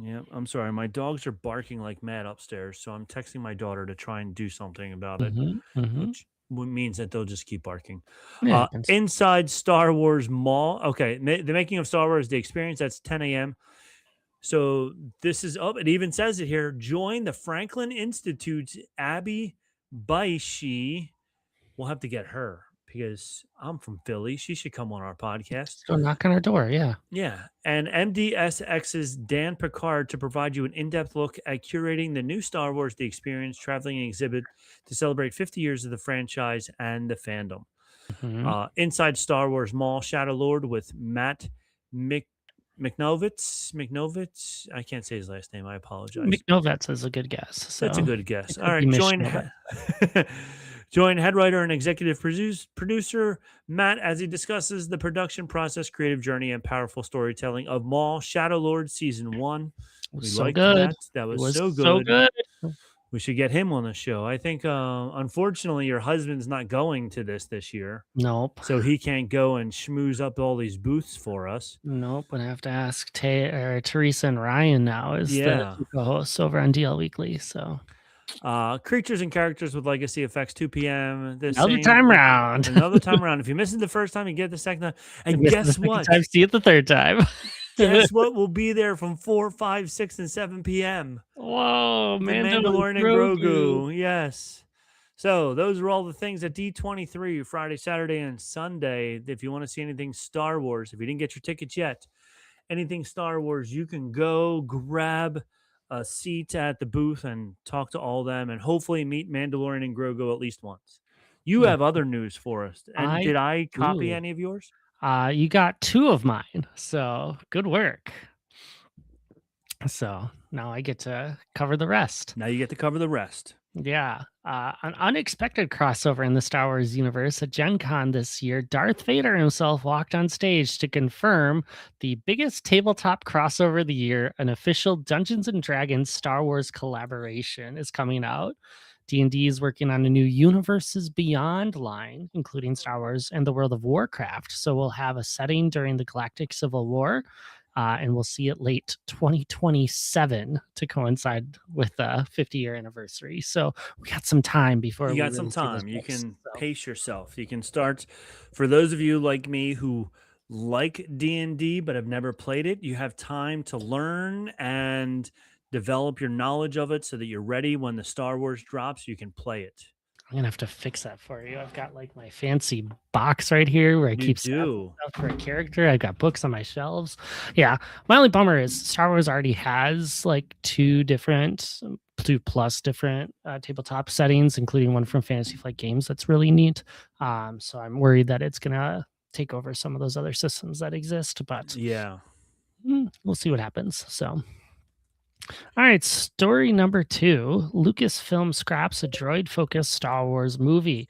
Yeah, I'm sorry. My dogs are barking like mad upstairs, so I'm texting my daughter to try and do something about it, which means that they'll just keep barking. Yeah, Inside Star Wars Mall. Okay, the making of Star Wars: The Experience. That's 10 a.m. So this is up. It even says it here. Join the Franklin Institute's Abby Baishi. We'll have to get her because I'm from Philly. She should come on our podcast. Go knock on our door. Yeah. Yeah. And MDSX's Dan Picard to provide you an in-depth look at curating the new Star Wars: The Experience traveling exhibit to celebrate 50 years of the franchise and the fandom. Inside Star Wars Mall, Shadow Lord with Matt McNovitz. I can't say his last name. I apologize. McNovitz is a good guess. So that's a good guess. All right. Join head writer and executive producer Matt as he discusses the production process, creative journey, and powerful storytelling of Maul Shadow Lord Season 1. We so liked good. That was so good. So good. We should get him on the show. I think, unfortunately, your husband's not going to this year. Nope. So he can't go and schmooze up all these booths for us. Nope. I have to ask Teresa and Ryan now as the co-hosts over on DL Weekly. So creatures and characters with legacy effects, 2 p.m. Another time around. If you miss it the first time, you get the second time. And guess what? See it the third time. Guess what? We'll be there from 4, 5, 6, and 7 p.m. Whoa, Mandalorian and Grogu. Yes. So those are all the things at D23, Friday, Saturday, and Sunday. If you want to see anything Star Wars, if you didn't get your tickets yet, anything Star Wars, you can go grab a seat at the booth and talk to all of them and hopefully meet Mandalorian and Grogu at least once. You have other news for us. And did I copy any of yours? You got 2 of mine. So good work. So now I get to cover the rest. Now you get to cover the rest. Yeah. An unexpected crossover in the Star Wars universe at Gen Con this year. Darth Vader himself walked on stage to confirm the biggest tabletop crossover of the year. An official Dungeons & Dragons Star Wars collaboration is coming out. D&D is working on a new Universes Beyond line, including Star Wars and the World of Warcraft. So we'll have a setting during the Galactic Civil War. And we'll see it late 2027 to coincide with the 50-year anniversary. So we got some time before you got some time. You can pace yourself. You can start. For those of you like me who like D&D but have never played it, you have time to learn and develop your knowledge of it so that you're ready when the Star Wars drops. You can play it. I'm gonna have to fix that for you. I've got like my fancy box right here where I keep stuff for a character. I've got books on my shelves. Yeah, my only bummer is Star Wars already has like 2 plus different tabletop settings, including one from Fantasy Flight Games. That's really neat. So I'm worried that it's gonna take over some of those other systems that exist. But yeah, we'll see what happens. So. All right, story number 2. Lucasfilm scraps a droid-focused Star Wars movie.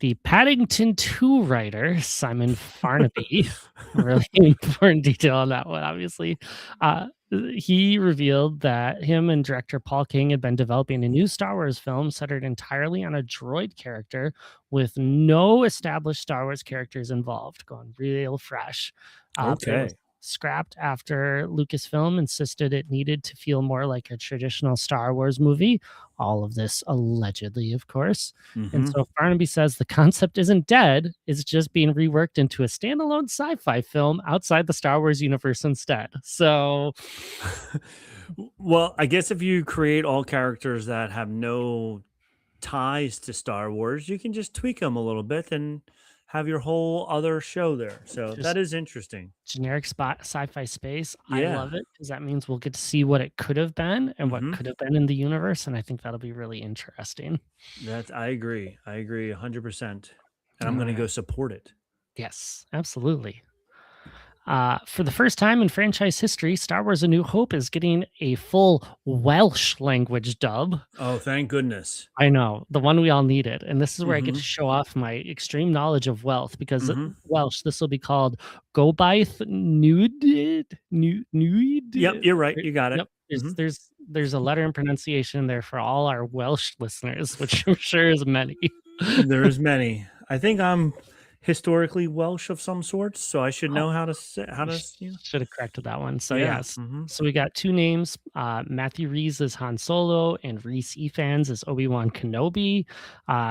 The Paddington 2 writer, Simon Farnaby, really important detail on that one, obviously. He revealed that him and director Paul King had been developing a new Star Wars film centered entirely on a droid character with no established Star Wars characters involved, going real fresh. Okay. Scrapped after Lucasfilm insisted it needed to feel more like a traditional Star Wars movie. All of this allegedly, of course. And so Farnaby says the concept isn't dead. It's just being reworked into a standalone sci-fi film outside the Star Wars universe instead. So, well, I guess if you create all characters that have no ties to Star Wars, you can just tweak them a little bit and have your whole other show there. So Just that is interesting. generic sci-fi space. I Yeah. love it because that means we'll get to see what it could have been and what Mhm. could have been in the universe, and I think that'll be really interesting. I agree. I agree 100%. And I'm going to go support it. Yes, absolutely. For the first time in franchise history, Star Wars A New Hope is getting a full Welsh language dub. Oh, thank goodness. I know, the one we all needed. And this is where I get to Mhm. show off my extreme knowledge of Welsh because Mhm. Welsh, this will be called Gobaith Nuid. Yep, you're right. You got it. Yep. Mhm. There's a letter in pronunciation there for all our Welsh listeners, which I'm sure is many. There's many. I think I'm historically Welsh of some sorts, so I should know how to say Should have corrected that one. So Yeah, yes. mhm. So we got two names. Matthew Rhys is Han Solo and Rhys Ifans is Obi-Wan Kenobi.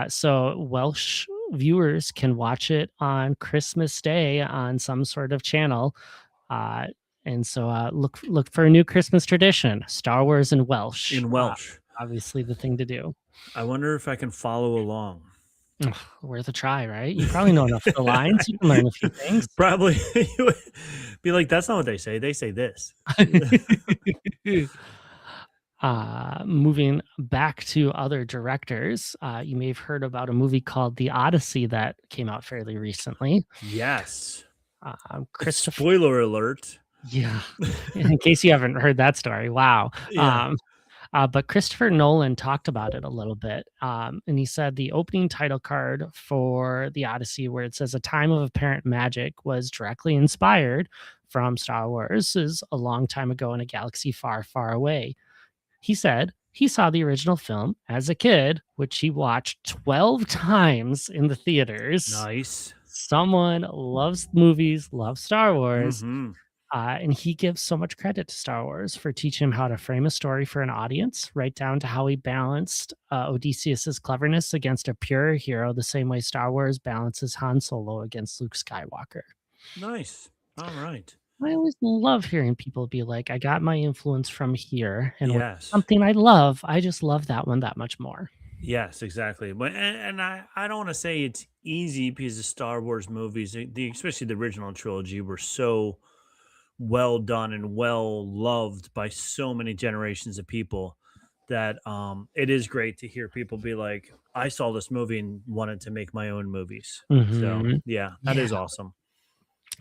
So Welsh viewers can watch it on Christmas Day on some sort of channel. And so look for a new Christmas tradition, Star Wars in Welsh. In Welsh. Obviously the thing to do. I wonder if I can follow along. Worth a try, right? You probably know enough of the lines. You can learn a few things. Probably be like, that's not what they say. They say this. Moving back to other directors, you may have heard about a movie called The Odyssey that came out fairly recently. Yes. Christopher. Spoiler alert. Yeah. In case you haven't heard that story, wow. Yeah. But Christopher Nolan talked about it a little bit. And he said the opening title card for The Odyssey, where it says a time of apparent magic, was directly inspired from Star Wars is a long time ago in a galaxy far, far away. He said he saw the original film as a kid, which he watched 12 times in the theaters. Nice. Someone loves movies, loves Star Wars. Mhm. And he gives so much credit to Star Wars for teaching him how to frame a story for an audience, right down to how he balanced Odysseus's cleverness against a pure hero, the same way Star Wars balances Han Solo against Luke Skywalker. Nice. All right. I always love hearing people be like, I got my influence from here. And when Yes. something I love, I just love that one that much more. Yes, exactly. But and I don't want to say it's easy because the Star Wars movies, especially the original trilogy, were so well done and well loved by so many generations of people that it is great to hear people be like, I saw this movie and wanted to make my own movies. So yeah, that is awesome.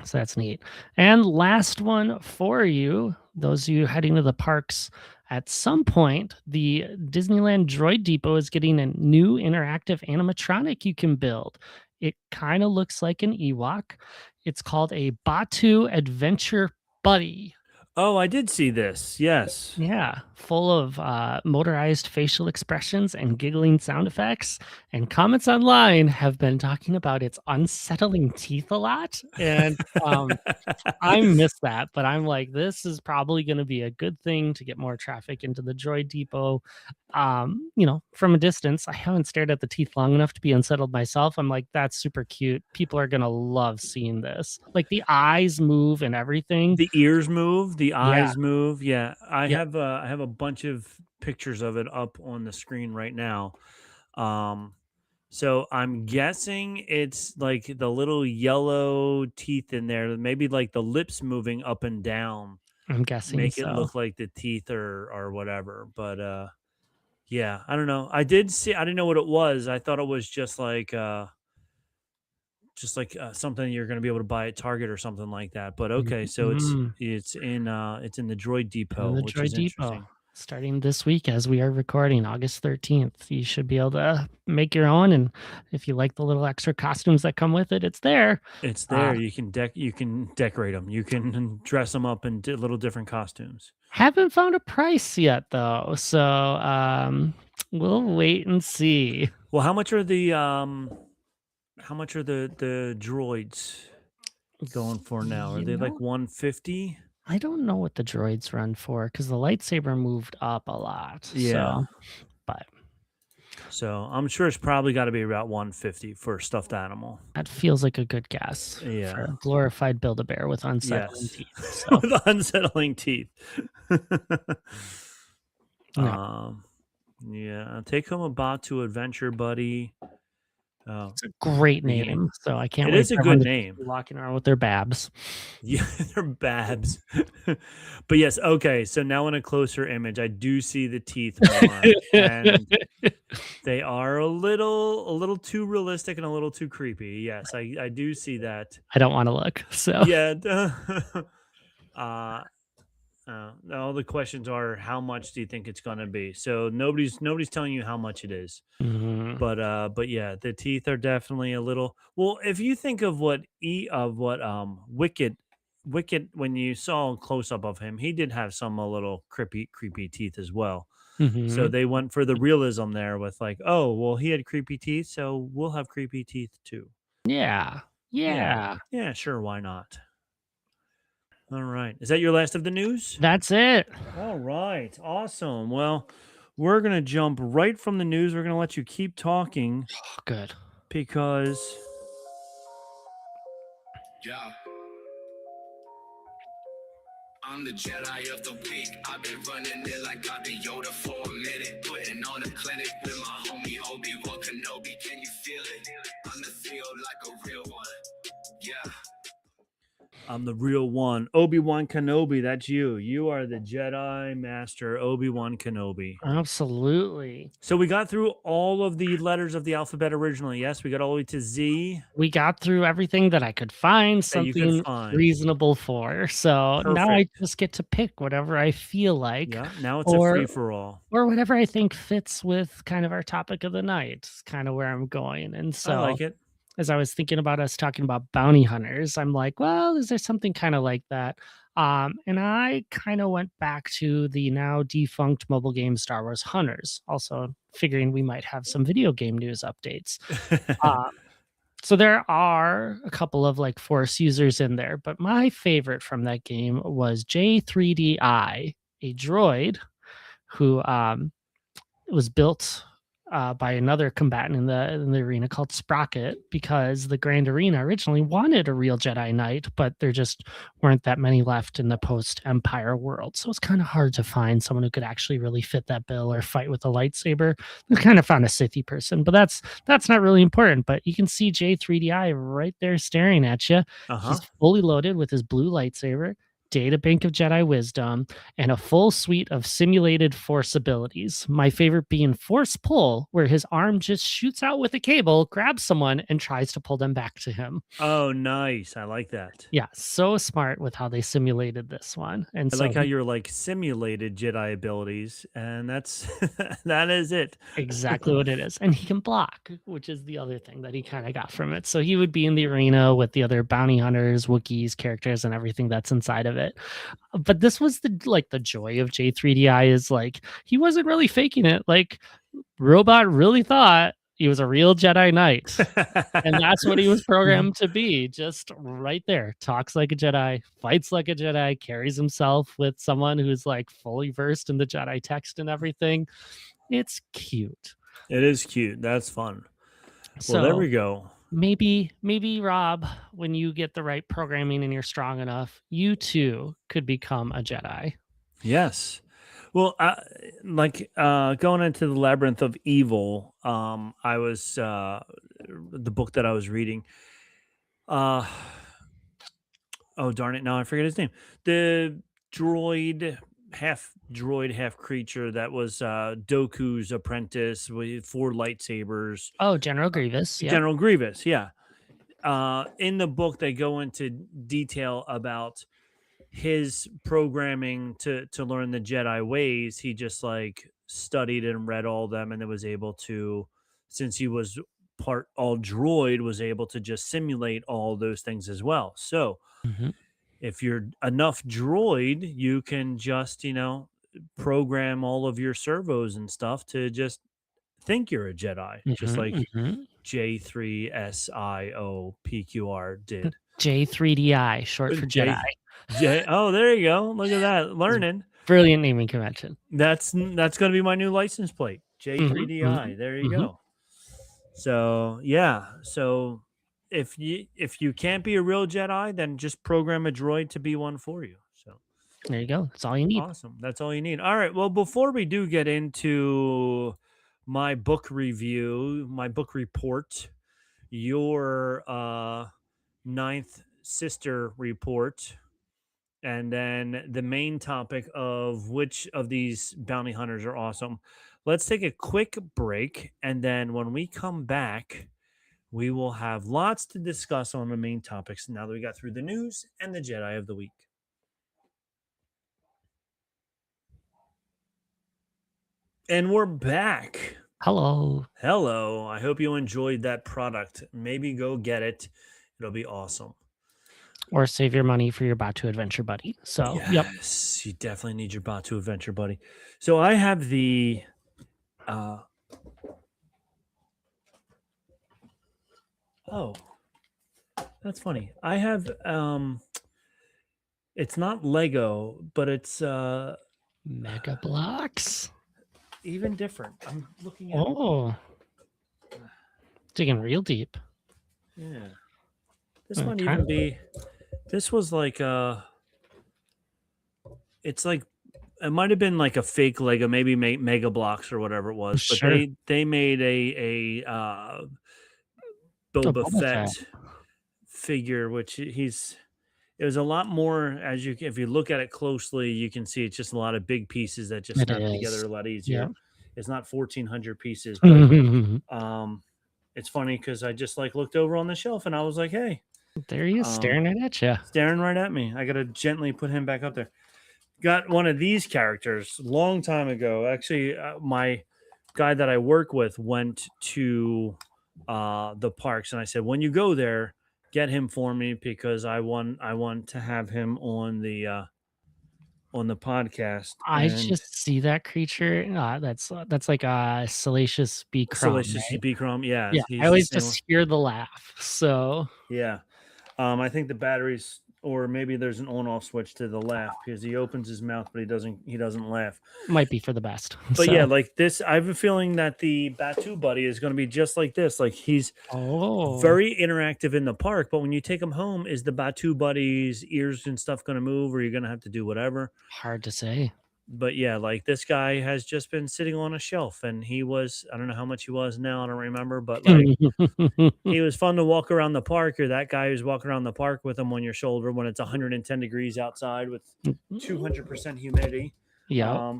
So that's neat. And last one for you, those of you heading to the parks at some point, the Disneyland Droid Depot is getting a new interactive animatronic you can build. It kind of looks like an Ewok. It's called a Batu Adventure Buddy. Oh, I did see this. Yes. Yeah, full of motorized facial expressions and giggling sound effects. And comments online have been talking about its unsettling teeth a lot. And I miss that, but I'm like, this is probably going to be a good thing to get more traffic into the Droid Depot. From a distance, I haven't stared at the teeth long enough to be unsettled myself. I'm like, that's super cute. People are going to love seeing this. Like the eyes move and everything. The ears move, the eyes move. Yeah. I have a bunch of pictures of it up on the screen right now. So I'm guessing it's like the little yellow teeth in there, maybe like the lips moving up and down. I'm guessing Make it look like the teeth or whatever. But yeah, I don't know. I didn't know what it was. I thought it was just like something you're going to be able to buy at Target or something like that. But okay, so it's in the Droid Depot, which is interesting. Starting this week as we are recording, August 13th. You should be able to make your own, and if you like the little extra costumes that come with it, it's there. It's there. You can decorate them. You can dress them up in little different costumes. Haven't found a price yet though, so we'll wait and see. Well, how much are the droids going for now? Are they like 150? I don't know what the droids run for because the lightsaber moved up a lot. Yeah. So I'm sure it's probably got to be about 150 for a stuffed animal. That feels like a good guess. Yeah. For a glorified Build-A-Bear with unsettling teeth. So. With unsettling teeth. Yeah, take him about to Adventure Buddy. It's a great Beginning. name, so I can't It wait is a for everyone good to name. be walking around with their babs. Yeah, they're babs. But yes, okay. So now in a closer image, I do see the teeth more, and they are a little too realistic and a little too creepy. Yes, I do see that. I don't want to look. So Yeah. uh, all the questions are how much do you think it's gonna be? So nobody's telling you how much it is. Mhm. But yeah, the teeth are definitely a little. Well, if you think of what Wicked when you saw a close up of him, he did have some a little creepy teeth as well. So Mhm. they went for the realism there with like, oh, well, he had creepy teeth, so we'll have creepy teeth too. Yeah. Yeah. Yeah. Yeah, sure, why not? All right. Is that your last of the news? That's it. All right. Awesome. Well, we're going to jump right from the news. We're going to let you keep talking Oh, good. because Yeah. I'm the Jedi of the week. I've been running it like I've been Yoda for a minute. Putting on a clinic with my homie Obi-Wan Kenobi. Can you feel it? I'm the feel like a real one. Yeah. I'm the real one. Obi-Wan Kenobi, that's you. You are the Jedi Master Obi-Wan Kenobi. Absolutely. So we got through all of the letters of the alphabet originally. Yes, we got all the way to Z. We got through everything that I could find That you could something find. reasonable for. So now I Perfect. just get to pick whatever I feel like. Yeah, now it's a or free for all. or whatever I think fits with kind of our topic of the night. It's kind of where I'm going. And I so like it. as I was thinking about us talking about bounty hunters, I'm like, well, is there something kind of like that? And I kind of went back to the now defunct mobile game Star Wars Hunters, also figuring we might have some video game news updates. Uh, so there are a couple of like Force users in there, but my favorite from that game was J3DI, a droid who was built by another combatant in the arena called Sprocket, because the Grand Arena originally wanted a real Jedi Knight, but there just weren't that many left in the post Empire world. So it's kind of hard to find someone who could actually really fit that bill or fight with a lightsaber. We kind of found a Sithy person, but that's not really important. But you can see J3DI right there staring at you. He's fully loaded with his blue lightsaber, data bank of Jedi wisdom, and a full suite of simulated force abilities. My favorite being force pull, where his arm just shoots out with a cable, grabs someone, and tries to pull them back to him. Oh, nice. I like that. Yeah, so smart with how they simulated this one. And I so like how you're like simulated Jedi abilities, and that's that is it. exactly what it is. And he can block, which is the other thing that he kind of got from it. So he would be in the arena with the other bounty hunters, Wookiees, characters, and everything that's inside of it. But this was the joy of J3DI is like he wasn't really faking it. Like Robot really thought he was a real Jedi Knight. And that's what he was programmed to be. Just right there. Talks like a Jedi, fights like a Jedi, carries himself with someone who's like fully versed in the Jedi text and everything. It's cute. It is cute. That's fun. So Well, there we go. maybe Rob, when you get the right programming and you're strong enough, you too could become a Jedi. Yes. Well, going into the labyrinth of evil. I was the book that I was reading. Oh darn it! Now I forget his name. The droid, half creature that was Dooku's apprentice with 4 lightsabers. Oh, General Grievous. Yep. General Grievous, yeah. In the book, they go into detail about his programming to learn the Jedi ways. He just like studied and read all them, and then was able to, since he was part all droid, was able to just simulate all those things as well. So Mhm. if you're enough droid, you can just program all of your servos and stuff to just think you're a Jedi, just like Mhm. J3SIOPQR did. J3DI, short for Jedi. Oh, there you go. Look at that. Learning. Brilliant naming convention. That's going to be my new license plate. J3DI. There you go. So, yeah. So, if you can't be a real Jedi, then just program a droid to be one for you. So, There you go. That's all you need. Awesome. That's all you need. All right. Well, before we do get into my book review, my book report, your ninth sister report, and then the main topic of which of these bounty hunters are awesome. Let's take a quick break. And then when we come back, we will have lots to discuss on the main topics now that we got through the news and the Jedi of the week. And we're back. Hello. Hello. I hope you enjoyed that product. Maybe go get it. It'll be awesome. Or save your money for your Batu Adventure Buddy. So, yes, you definitely need your Batu Adventure Buddy. So I have the oh, that's funny. I have it's not Lego, but it's Mega Blocks. Even different. I'm looking at Oh. Digging real deep. Yeah. This might even be this was like it's like it might have been like a fake Lego, maybe Mega Blocks or whatever it was, but Sure. they made a Boba Fett figure, which it was a lot more if you look at it closely, you can see it's just a lot of big pieces that just snap together a lot easier. Yeah. It's not 1,400 pieces, but it's funny because I just like looked over on the shelf and I was like, hey, there he is staring right at you. Staring right at me. I got to gently put him back up there. Got one of these characters long time ago. Actually, my guy that I work with went to the parks, and I said, when you go there, get him for me because I want to have him on the podcast. I just see that creature. That's like a Salacious B. Crumb. Salacious B. Crumb, yeah. I always just hear the laugh. So yeah, I think the batteries, or maybe there's an on-off switch to the laugh because he opens his mouth, but he doesn't laugh. Might be for the best. But yeah, like this, I have a feeling that the Batu Buddy is going to be just like this. Like he's very interactive in the park, but when you take him home, is the Batu Buddy's ears and stuff going to move, or you're going to have to do whatever? Hard to say. But yeah, like this guy has just been sitting on a shelf, and I don't know how much he was now, I don't remember, but like he was fun to walk around the park, or that guy who's walking around the park with him on your shoulder when it's 110 degrees outside with 200% humidity. Yeah.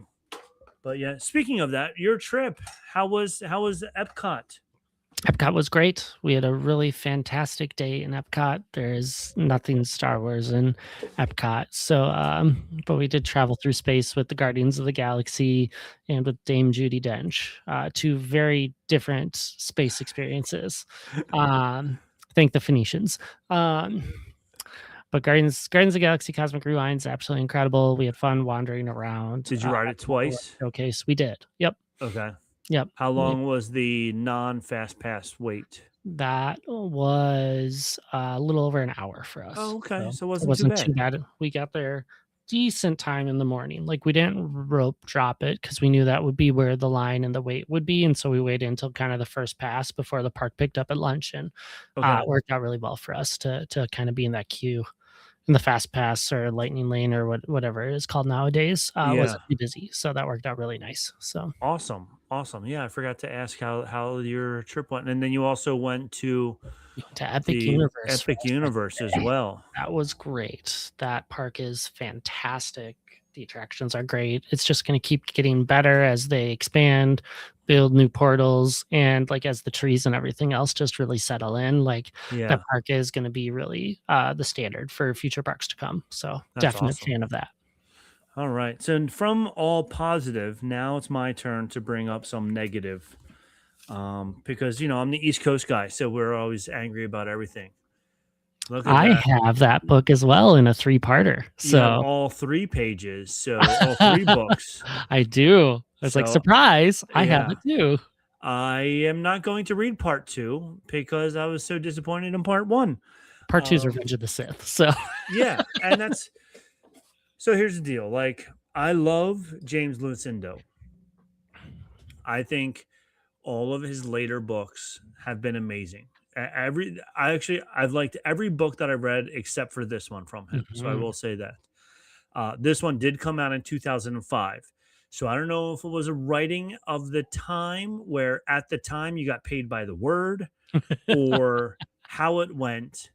But yeah, speaking of that, your trip, how was Epcot? Epcot was great. We had a really fantastic day in Epcot. There's nothing Star Wars in Epcot. So, but we did travel through space with the Guardians of the Galaxy and with Dame Judi Dench, two very different space experiences. Thank the Phoenicians. But Guardians of the Galaxy Cosmic Rewind's absolutely incredible. We had fun wandering around. Did you ride it twice? Showcase. We did. Yep. Okay. Yep. How long was the non-fast pass wait? That was a little over an hour for us. Oh, okay. So it wasn't too bad. We got there decent time in the morning. Like we didn't rope drop it because we knew that would be where the line and the wait would be. And so we waited until kind of the first pass before the park picked up at lunch, and it worked out really well for us to kind of be in that queue. In the fast pass or lightning lane or whatever it is called nowadays, wasn't too busy, so that worked out really nice. So awesome. Yeah, I forgot to ask how your trip went, and then you also went to Epic Universe. Epic Universe as well. That was great. That park is fantastic. The attractions are great. It's just going to keep getting better as they expand, build new portals, and like as the trees and everything else just really settle in. Like that park is going to be really the standard for future parks to come. So definite fan of that. All right. So from all positive, now it's my turn to bring up some negative. Because I'm the East Coast guy, so we're always angry about everything. I have that book as well in a 3-parter. So all 3 pages. So all 3 books. I do. It's like, surprise. I have it too. I am not going to read part 2 because I was so disappointed in part 1. Part 2 is Revenge of the Sith. So yeah. And that's, so here's the deal. Like, I love James Lucindo. I think all of his later books have been amazing. I've liked every book that I've read except for this one from him. So I will say that. This one did come out in 2005. So I don't know if it was a writing of the time where at the time you got paid by the word or how it went,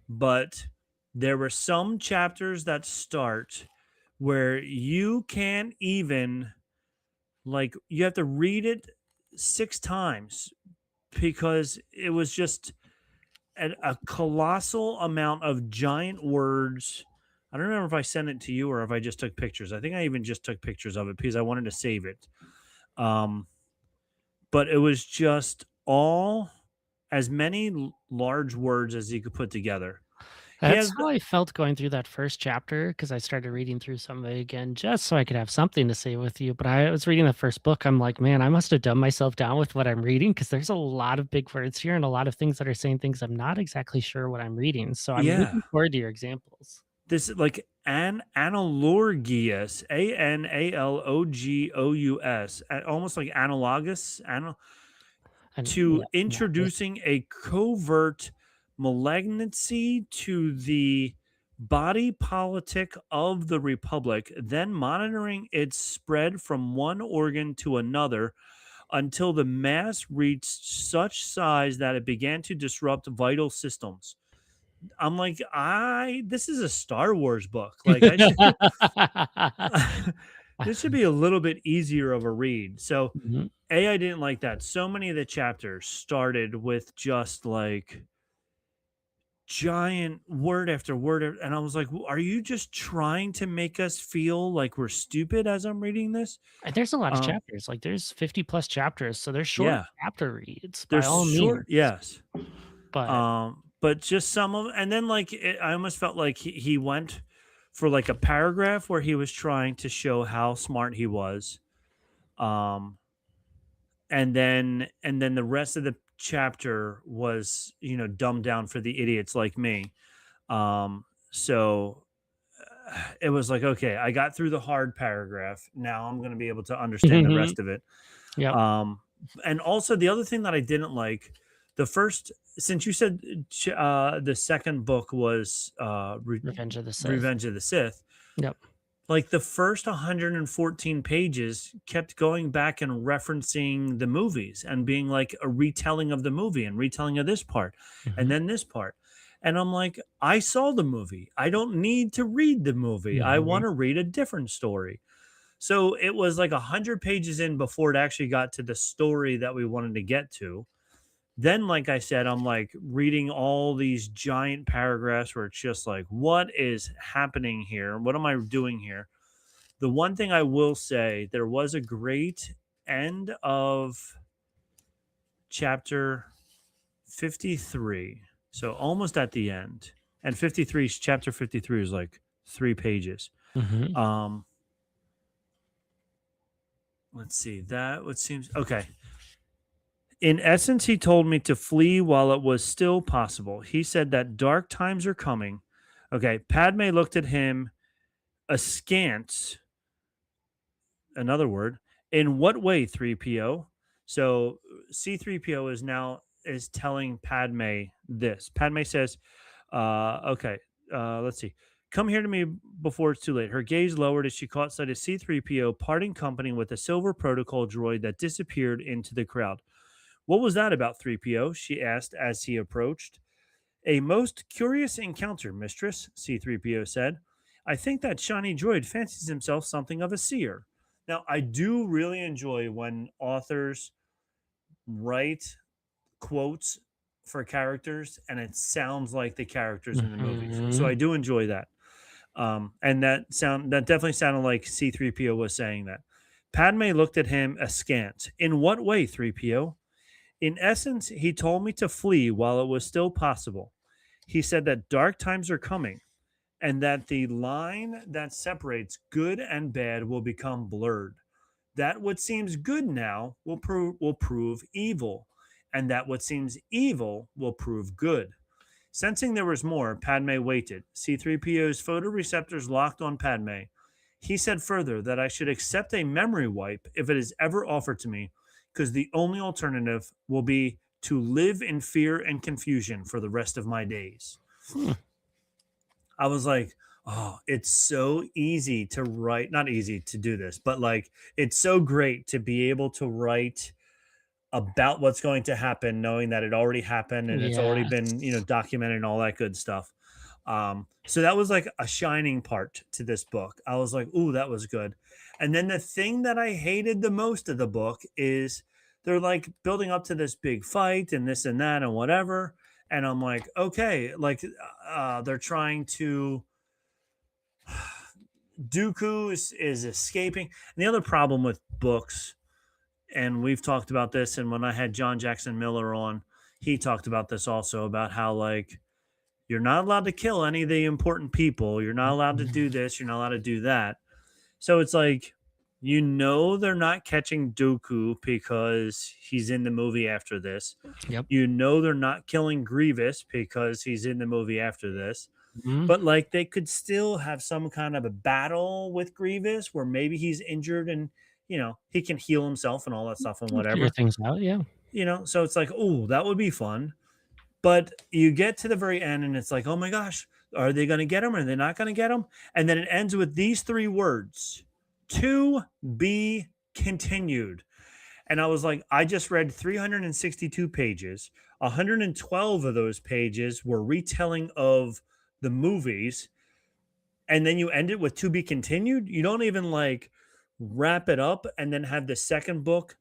but there were some chapters that start where you can't even, like, you have to read it 6 times because it was just a colossal amount of giant words. I don't remember if I sent it to you or if I just took pictures. I think I even just took pictures of it because I wanted to save it. But it was just all as many large words as he could put together. That's how I felt going through that first chapter because I started reading through some of it again just so I could have something to say with you. But I was reading the first book. I'm like, man, I must have dumbed myself down with what I'm reading because there's a lot of big words here and a lot of things that are saying things I'm not exactly sure what I'm reading. So I'm looking forward to your examples. This is like analogous, analogous, almost like analogous, to introducing a covert malignancy to the body politic of the republic, then monitoring its spread from one organ to another until the mass reached such size that it began to disrupt vital systems. I'm like, this is a Star Wars book. Like, I should, this should be a little bit easier of a read. So, I didn't like that. So many of the chapters started with just like giant word after word. And I was like, are you just trying to make us feel like we're stupid as I'm reading this? There's a lot of chapters. Like there's 50 plus chapters. So there's short chapter reads by all means. Yes. But just some of, and then like, I almost felt like he went for like a paragraph where he was trying to show how smart he was. And then the rest of the chapter was, dumbed down for the idiots like me. So it was like, okay, I got through the hard paragraph. Now I'm going to be able to understand the rest of it. And also the other thing that I didn't like, since you said the second book was Revenge of the Sith. Revenge of the Sith. Yep. Like the first 114 pages kept going back and referencing the movies and being like a retelling of the movie and retelling of this part and then this part. And I'm like, I saw the movie. I don't need to read the movie. I want to read a different story. So it was like 100 pages in before it actually got to the story that we wanted to get to. Then, like I said, I'm like reading all these giant paragraphs where it's just like, what is happening here? What am I doing here? The one thing I will say, there was a great end of chapter 53. So almost at the end. And chapter 53 is like 3 pages. Let's see. That what seems okay. In essence, he told me to flee while it was still possible. He said that dark times are coming. Okay, Padme looked at him askance. Another word. In what way, 3PO? So C3PO is telling Padme this. Padme says, okay, let's see. Come here to me before it's too late. Her gaze lowered as she caught sight of C3PO parting company with a silver protocol droid that disappeared into the crowd. What was that about, 3PO? She asked as he approached. A most curious encounter, mistress, C3PO said. I think that shiny droid fancies himself something of a seer. Now, I do really enjoy when authors write quotes for characters and it sounds like the characters in the movies. So I do enjoy that. And that definitely sounded like C3PO was saying that. Padme looked at him askance. In what way, 3PO? In essence, he told me to flee while it was still possible. He said that dark times are coming and that the line that separates good and bad will become blurred. That what seems good now will prove evil, and that what seems evil will prove good. Sensing there was more, Padme waited. C-3PO's photoreceptors locked on Padme. He said further that I should accept a memory wipe if it is ever offered to me, because the only alternative will be to live in fear and confusion for the rest of my days. I was like, Oh, it's so easy to write, not easy to do this, but like it's so great to be able to write about what's going to happen, knowing that it already happened and it's already been, Yes. documented and all that good stuff. So that was like a shining part to this book. I was like, ooh, that was good. And then the thing that I hated the most of the book is they're like building up to this big fight and this and that and whatever. And I'm like, okay, like they're trying to Dooku is escaping. And the other problem with books, and we've talked about this, and when I had John Jackson Miller on, he talked about this also about how like you're not allowed to kill any of the important people. You're not allowed to do this. You're not allowed to do that. So it's like, they're not catching Dooku because he's in the movie after this. Yep. They're not killing Grievous because he's in the movie after this. Mhm. But like they could still have some kind of a battle with Grievous where maybe he's injured and he can heal himself and all that stuff and Figure whatever. things out. Yeah. So it's like, oh, that would be fun. But you get to the very end and it's like, oh my gosh, are they going to get him? Are they not going to get him? And then it ends with these three words: to be continued. And I was like, I just read 362 pages. 112 of those pages were retelling of the movies. And then you end it with to be continued. You don't even like wrap it up and then have the second book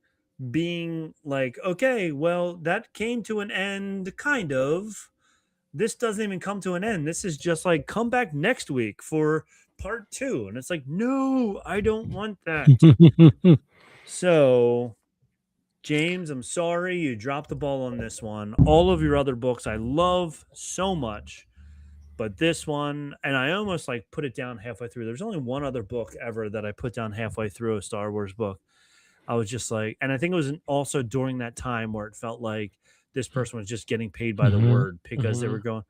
being like, okay, well, that came to an end, kind of. This doesn't even come to an end. This is just like, come back next week for part 2. And it's like, no, I don't want that. So, James, I'm sorry you dropped the ball on this one. All of your other books I love so much, but this one, and I almost like put it down halfway through. There's only one other book ever that I put down halfway through, a Star Wars book. I was just like, and I think it was also during that time where it felt like this person was just getting paid by the Mhm, word because they mhm. were going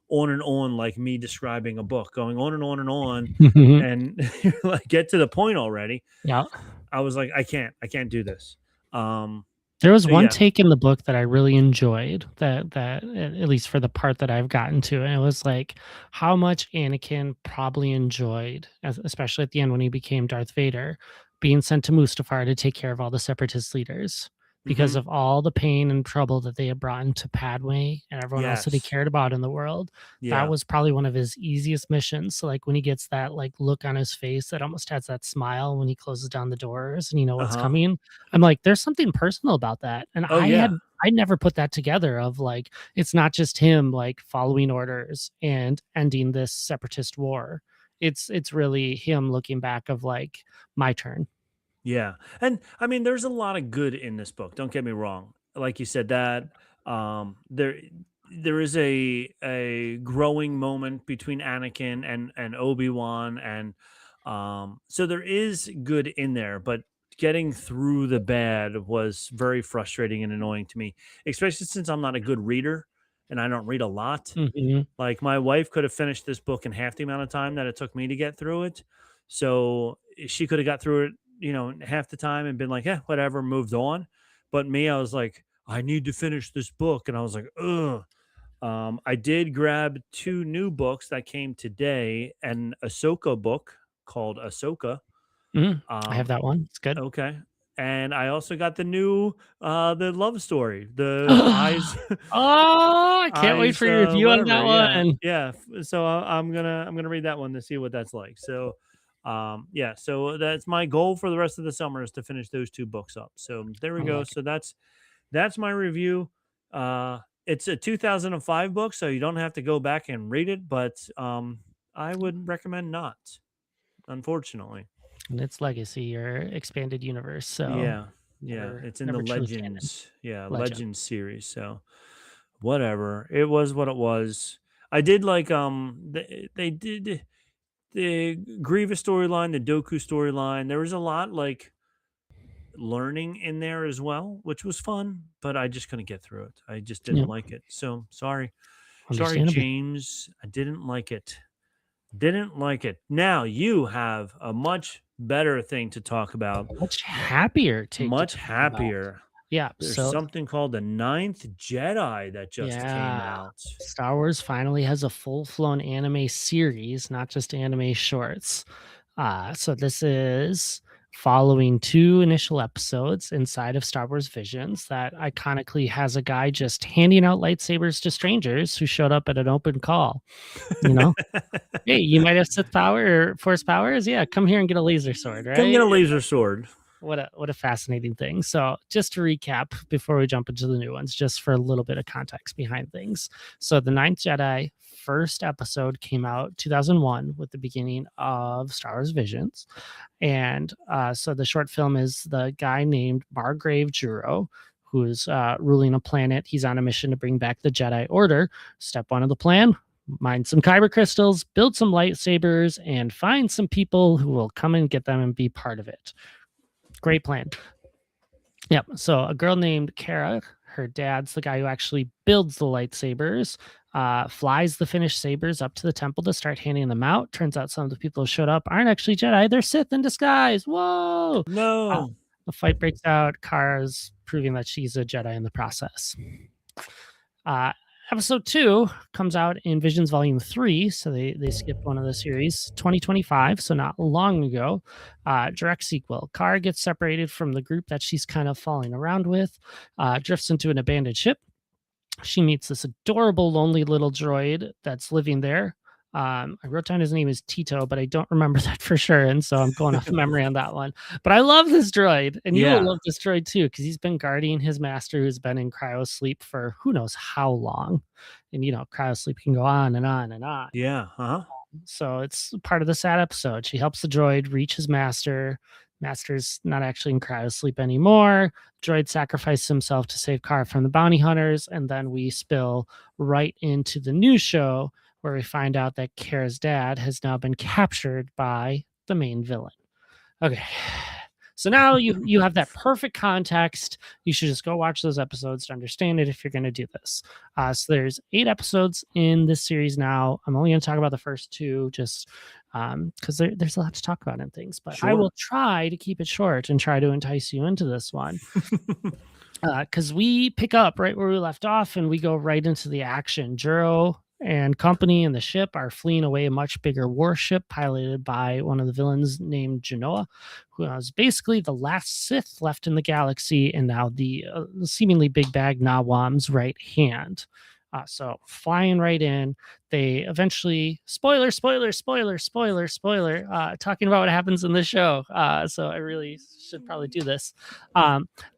on and on, like me describing a book, going on and on and on, and like get to the point already. Yeah. I was like, I can't do this. There was So one yeah. take in the book that I really enjoyed that at least for the part that I've gotten to, and it was like how much Anakin probably enjoyed, especially at the end when he became Darth Vader, being sent to Mustafar to take care of all the separatist leaders because Mhm. of all the pain and trouble that they had brought into Padme and everyone else that he Yes. cared about in the world. That Yeah. was probably one of his easiest missions. So like when he gets that like look on his face that almost has that smile when he closes down the doors and you know what's Uh-huh. coming. I'm like, there's something personal about that. And Oh yeah. I never put that together of like, it's not just him like following orders and ending this separatist war. It's really him looking back of like my turn. Yeah. And I mean, there's a lot of good in this book. Don't get me wrong. Like you said, that there is a growing moment between Anakin and Obi-Wan, and so there is good in there, but getting through the bad was very frustrating and annoying to me, especially since I'm not a good reader and I don't read a lot. Mhm. Like my wife could have finished this book in half the amount of time that it took me to get through it. So she could have got through it, in half the time and been like, yeah, whatever, moved on. But me, I was like, I need to finish this book. And I was like, ugh. I did grab 2 new books that came today, an Ahsoka book called Ahsoka. I have Um, that one. It's good. okay. And I also got the new the love story, the eyes Oh, I can't wait eyes for your review on whatever. that Yeah, one. yeah. So I'm gonna read that one to see what that's like. So yeah, so that's my goal for the rest of the summer is to finish those 2 books up. So there we I go. like it. So that's my review. It's a 2005 book, so you don't have to go back and read it, but I would recommend not, unfortunately. And its legacy or expanded universe. So Yeah. Yeah, it's in the never truly canon. Legend. Legends series. So whatever. It was what it was. I did like they did the Grievous storyline, the Doku storyline. There was a lot like learning in there as well, which was fun, but I just couldn't get through it. I just didn't Yep. like it. So sorry. Sorry, Understandable. James. I didn't like it. Didn't like it. Now you have a much better thing to talk about. Much happier take to Much talk about. happier. Yeah. There's So something called the Ninth Jedi that just came out. Star Wars finally has a full-flown anime series, not just anime shorts. So this is following 2 initial episodes inside of Star Wars Visions that iconically has a guy just handing out lightsabers to strangers who showed up at an open call. You know, hey, you might have Sith power or Force powers. Yeah, come here and get a laser sword, right? Come get a laser sword. What a fascinating thing. So just to recap before we jump into the new ones, just for a little bit of context behind things. So the Ninth Jedi first episode came out 2001 with the beginning of Star Wars Visions. And so the short film is the guy named Margrave Juro, who's ruling a planet. He's on a mission to bring back the Jedi Order. Step 1 of the plan: mine some kyber crystals, build some lightsabers, and find some people who will come and get them and be part of it. Great plan. Yep. So a girl named Kara, her dad's the guy who actually builds the lightsabers, flies the finished sabers up to the temple to start handing them out. Turns out some of the people who showed up aren't actually Jedi; they're Sith in disguise. Whoa! No. The fight breaks out. Kara's proving that she's a Jedi in the process. Episode 2 comes out in Visions Volume 3, so they skipped one of the series, 2025, so not long ago. Direct sequel. Kara gets separated from the group that she's kind of falling around with, drifts into an abandoned ship. She meets this adorable, lonely little droid that's living there. I wrote down his name is Tito, but I don't remember that for sure, and so I'm going off memory on that one. But I love this droid, and you will love this droid too, because he's been guarding his master, who's been in cryo sleep for who knows how long. And cryo sleep can go on and on and on. Yeah. So it's part of the sad episode. She helps the droid reach his master. Master's not actually in cryo sleep anymore. Droid sacrifices himself to save Kara from the bounty hunters, and then we spill right into the new show, where we find out that Kara's dad has now been captured by the main villain. Okay. So now you have that perfect context. You should just go watch those episodes to understand it if you're going to do this. So there's 8 episodes in this series now. I'm only going to talk about the first 2 just because there's a lot to talk about in things. But I will try to keep it short and try to entice you into this one. Because we pick up right where we left off and we go right into the action. Juro and company and the ship are fleeing away a much bigger warship piloted by one of the villains named Genoa, who was basically the last Sith left in the galaxy and now the seemingly big bag Nawam's right hand. So flying right in, they eventually spoiler, talking about what happens in the show. So I really should probably do this.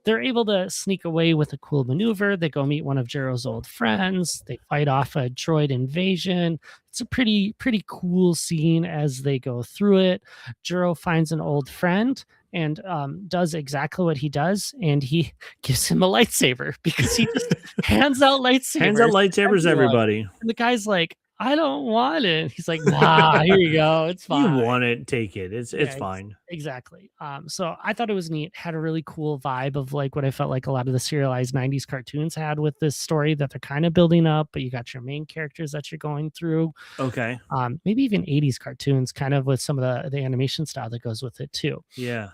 They're able to sneak away with a cool maneuver. They go meet one of Juro's old friends. They fight off a droid invasion. It's a pretty cool scene as they go through it. Juro finds an old friend and does exactly what he does, and he gives him a lightsaber because he just hands out lightsabers. Everybody. And the guy's like, I don't want it. He's like, nah, here you go. It's fine. You want it, take it. It's fine. Exactly. So I thought it was neat. Had a really cool vibe of like what I felt like a lot of the serialized 90s cartoons had with this story that they're kind of building up, but you got your main characters that you're going through. Okay. Maybe even 80s cartoons kind of with some of the animation style that goes with it too. Yeah.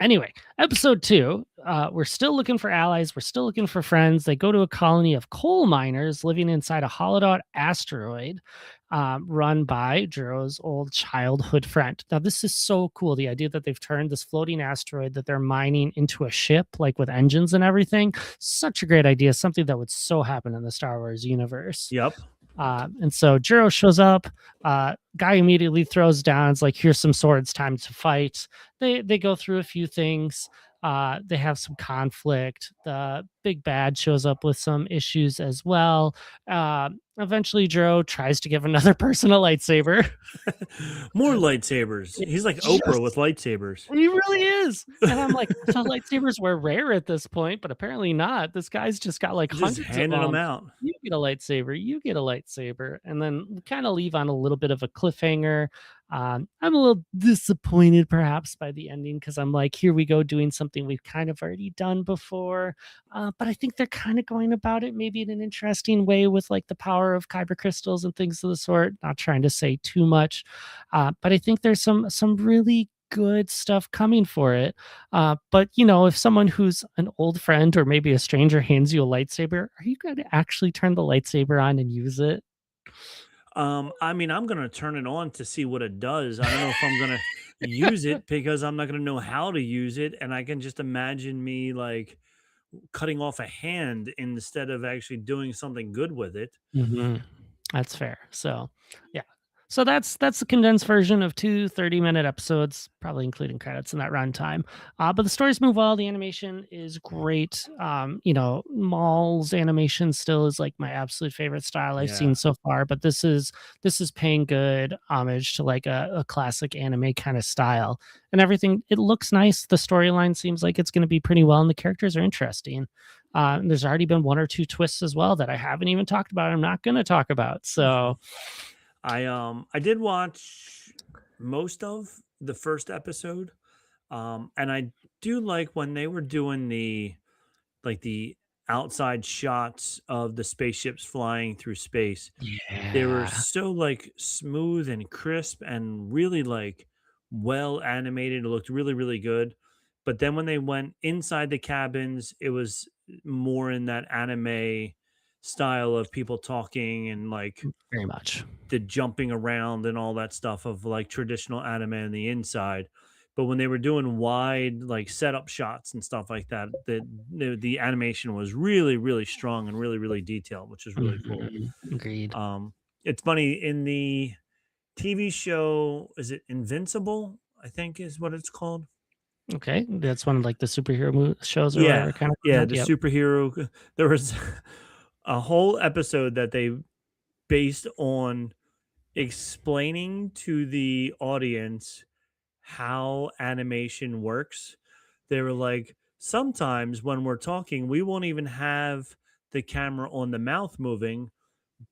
Anyway, episode 2, we're still looking for allies. We're still looking for friends. They go to a colony of coal miners living inside a hollowed out asteroid run by Juro's old childhood friend. Now, this is so cool. The idea that they've turned this floating asteroid that they're mining into a ship, like with engines and everything. Such a great idea. Something that would so happen in the Star Wars universe. Yep. And so Juro shows up. Guy immediately throws down. It's like, here's some swords, time to fight. They go through a few things. They have some conflict. The big bad shows up with some issues as well. Eventually, Juro tries to give another person a lightsaber. More lightsabers. He's like Oprah with lightsabers. He really is. And I'm like, I thought lightsabers were rare at this point, but apparently not. This guy's just got like hundreds just handing of them out. You get a lightsaber. You get a lightsaber. And then we kind of leave on a little bit of a cliffhanger. I'm a little disappointed perhaps by the ending because I'm like, here we go doing something we've kind of already done before. But I think they're kind of going about it maybe in an interesting way with like the power of kyber crystals and things of the sort. Not trying to say too much, but I think there's some really good stuff coming for it. But you know, if someone who's an old friend or maybe a stranger hands you a lightsaber, are you going to actually turn the lightsaber on and use it? I mean, I'm gonna turn it on to see what it does. I don't know if I'm gonna use it because I'm not gonna know how to use it, and I can just imagine me like cutting off a hand instead of actually doing something good with it. Mhm. That's fair. So, yeah. So that's the condensed version of two 30-minute episodes, probably including credits in that runtime. But the stories move well. The animation is great. You know, Maul's animation still is like my absolute favorite style I've Yeah. seen so far. But this is paying good homage to like a classic anime kind of style, and everything. It looks nice. The storyline seems like it's going to be pretty well, and the characters are interesting. And there's already been one or two twists as well that I haven't even talked about. I'm not going to talk about. So, I did watch most of the first episode. And I do like when they were doing the outside shots of the spaceships flying through space. They were yeah, so like smooth and crisp and really like well animated. It looked really, really good. But then when they went inside the cabins, it was more in that anime style of people talking and like very much. the jumping around and all that stuff of like traditional anime on the inside. But when they were doing wide like setup shots and stuff like that, the animation was really, really strong and really, really detailed, which is really cool. Mhm. Agreed. Um, it's funny in the TV show, is it Invincible? I think is what it's called. Okay. That's one of like the superhero shows or Yeah, whatever kind of yeah, format. the Yep. superhero. There was a whole episode that they based on explaining to the audience how animation works. They were like, sometimes when we're talking, we won't even have the camera on the mouth moving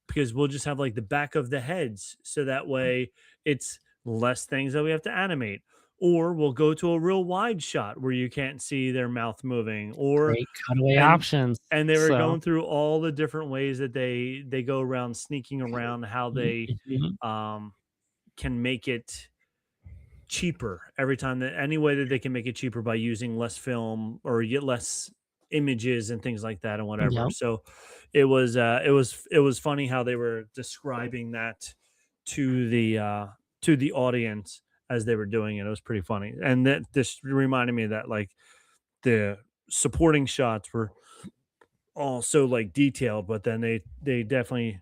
because we'll just have like the back of the heads. So that way it's less things that we have to animate. Or we'll go to a real wide shot where you can't see their mouth moving. Or Great cutaway and options. and they were So, going through all the different ways that they go around sneaking around how they mhm. um can make it cheaper every time, that any way that they can make it cheaper by using less film or get less images and things like that and whatever. Yep. So it was funny how they were describing that to the audience as they were doing it. It was pretty funny. And that this reminded me that like the supporting shots were all so like detailed, but then they definitely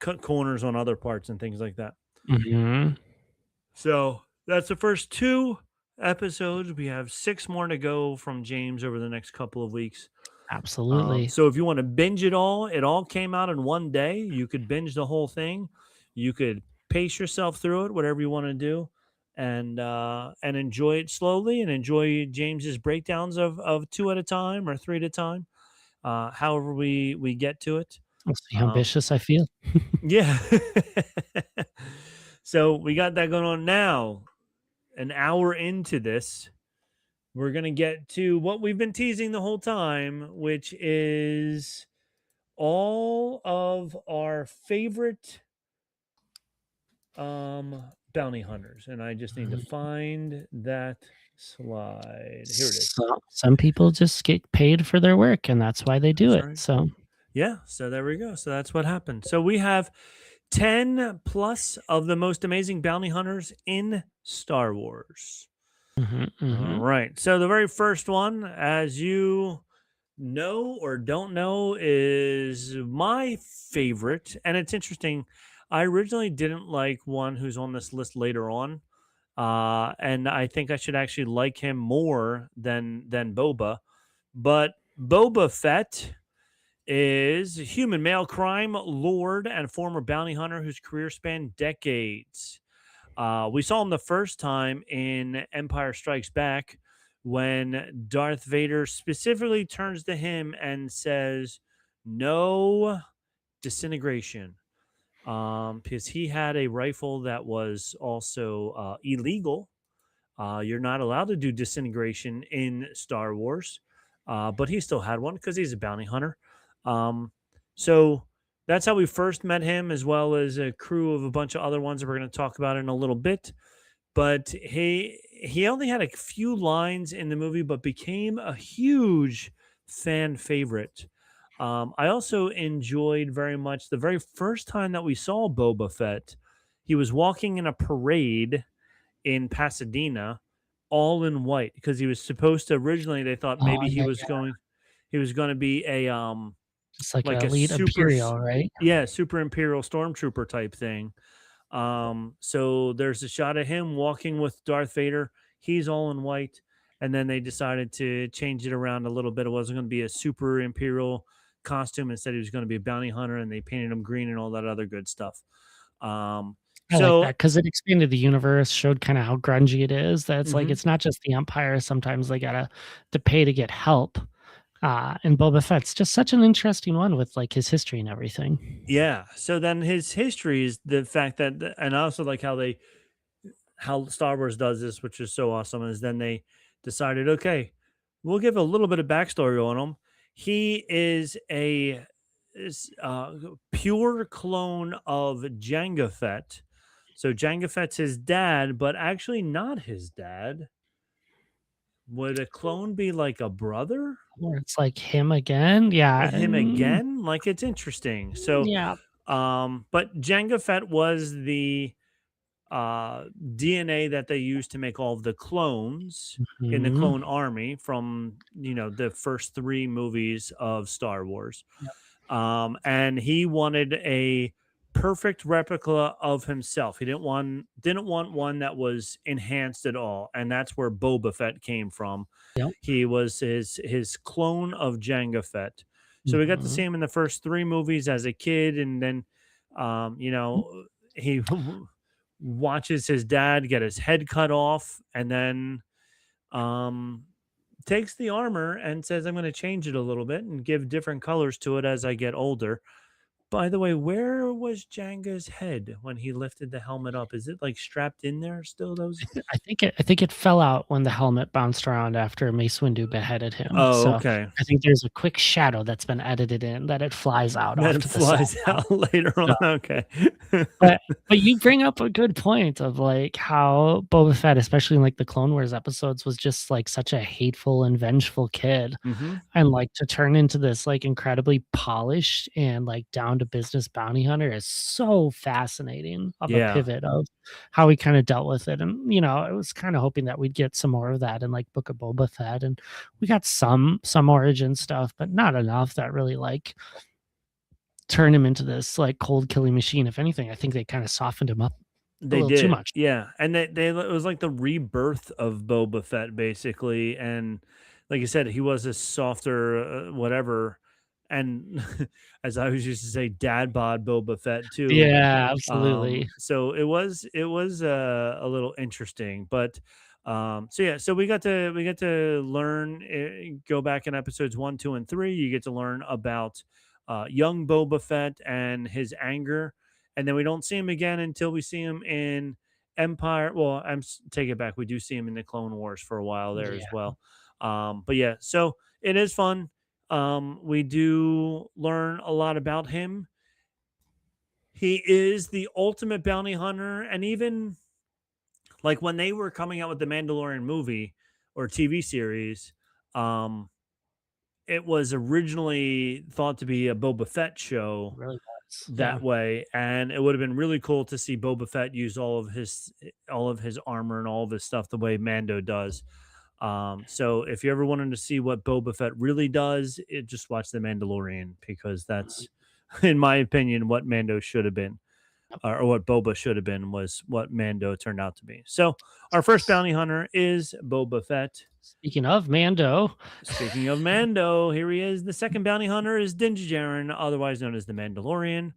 cut corners on other parts and things like that. Mhm. So that's the first two episodes. We have six more to go from James over the next couple of weeks. Absolutely. So if you want to binge it all came out in one day. You could binge the whole thing. You could pace yourself through it, whatever you want to do, and enjoy it slowly and enjoy James's breakdowns of two at a time or three at a time, however we get to it. We'll see how Um, ambitious I feel. yeah. So we got that going on now. An hour into this, we're going to get to what we've been teasing the whole time, which is all of our favorite bounty hunters. And I just need to find that slide. Here it is. Some people just get paid for their work, and that's why they do That's it. right. So, Yeah, so there we go. So that's what happened. So we have 10 plus of the most amazing bounty hunters in Star Wars. mhm, All mhm. right. So the very first one, as you know or don't know, is my favorite. And it's interesting. I originally didn't like one who's on this list later on. And I think I should actually like him more than Boba. But Boba Fett is a human male crime lord and former bounty hunter whose career spanned decades. We saw him the first time in Empire Strikes Back when Darth Vader specifically turns to him and says, "No disintegration," because he had a rifle that was also illegal. You're not allowed to do disintegration in Star Wars, but he still had one because he's a bounty hunter. Um, so that's how we first met him, as well as a crew of a bunch of other ones that we're going to talk about in a little bit. but he only had a few lines in the movie, but became a huge fan favorite. I also enjoyed very much the very first time that we saw Boba Fett. He was walking in a parade in Pasadena, all in white, because he was supposed to originally. They thought Oh maybe yeah, he was going to be just like like a a elite imperial, right? super imperial stormtrooper type thing. So there's a shot of him walking with Darth Vader. He's all in white. And then they decided to change it around a little bit. It wasn't going to be a super imperial costume. Instead, he was going to be a bounty hunter, and they painted him green and all that other good stuff. I like So that because it expanded the universe, showed kind of how grungy it is. That's like mhm. it's not just the Empire. Sometimes they gotta to pay to get help. And Boba Fett's just such an interesting one with like his history and everything. Yeah. So then his history is the fact that, and I also like how Star Wars does this, which is so awesome, is then they decided, okay, we'll give a little bit of backstory on him. He is pure clone of Jango Fett. So Jango Fett's his dad, but actually not his dad. Would a clone be like a brother? Or it's like him again. Yeah. Him again? Like it's interesting. So, Yeah. but Jango Fett was the DNA that they used to make all of the clones in the Mhm. clone army from the first three movies of Star Wars. Yep. And he wanted a perfect replica of himself. He didn't want one that was enhanced at all, and that's where Boba Fett came from. Yep. He was his clone of Jango Fett. So we got to Mhm. see him in the first three movies as a kid, and then he watches his dad get his head cut off, and then um takes the armor and says, I'm going to change it a little bit and give different colors to it as I get older. By the way, where was Janga's head when he lifted the helmet up? Is it like strapped in there still? Those I think it fell out when the helmet bounced around after Mace Windu beheaded him. Oh, So okay. I think there's a quick shadow that's been edited in that it flies out That off it to the side. flies out later on. Okay. But you bring up a good point of like how Boba Fett, especially in like the Clone Wars episodes, was just like such a hateful and vengeful kid. hmm And like to turn into this like incredibly polished and like down to business bounty hunter is so fascinating of a Yeah, pivot of how he kind of dealt with it. And I was kind of hoping that we'd get some more of that in like Book of Boba Fett. And we got some origin stuff, but not enough that really like turn him into this like cold killing machine. If anything, I think they kind of softened him up a they little too did. much. Yeah, and it was like the rebirth of Boba Fett, basically. And like you said, he was a softer, whatever. And as I always used to say, dad bod Boba Fett too. Yeah, absolutely. So it was a little interesting, but so yeah, so we got to learn, go back in episodes 1, 2, and 3. You get to learn about young Boba Fett and his anger, and then we don't see him again until we see him in Empire. Well, take it back. We do see him in the Clone Wars for a while there as Yeah. well. But yeah, so it is fun. We do learn a lot about him. He is the ultimate bounty hunter, and even like when they were coming out with the Mandalorian movie or TV series, um, it was originally thought to be a Boba Fett It show really was. Yeah. that way, and it would have been really cool to see Boba Fett use all of his armor and all of his stuff the way Mando does. So if you ever wanted to see what Boba Fett really does, just watch The Mandalorian, because Mhm. that's, in my opinion, what Mando should have been, Yep. or what Boba should have been was what Mando turned out to be. So our first bounty hunter is Boba Fett. Speaking of Mando, Speaking of Mando, here he is. The second bounty hunter is Din Djarin, otherwise known as the Mandalorian.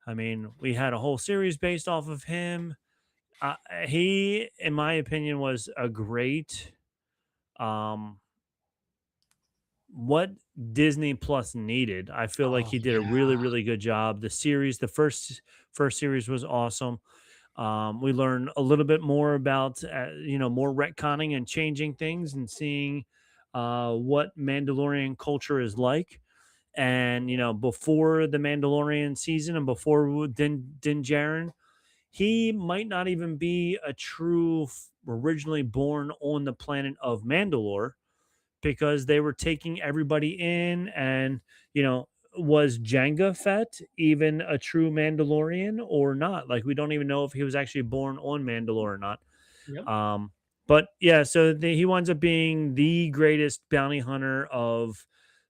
I mean, we had a whole series based off of him. He, in my opinion, was a great um what Disney Plus needed. I feel like oh he did a really, yeah, really good job. The first series was awesome. We learned a little bit more about more retconning and changing things and seeing what Mandalorian culture is like. And before the Mandalorian season and before Din Djarin, he might not even be a true originally born on the planet of Mandalore, because they were taking everybody in. And was Jango Fett even a true Mandalorian or not? Like, we don't even know if he was actually born on Mandalore or not. Yep. But yeah, so he winds up being the greatest bounty hunter of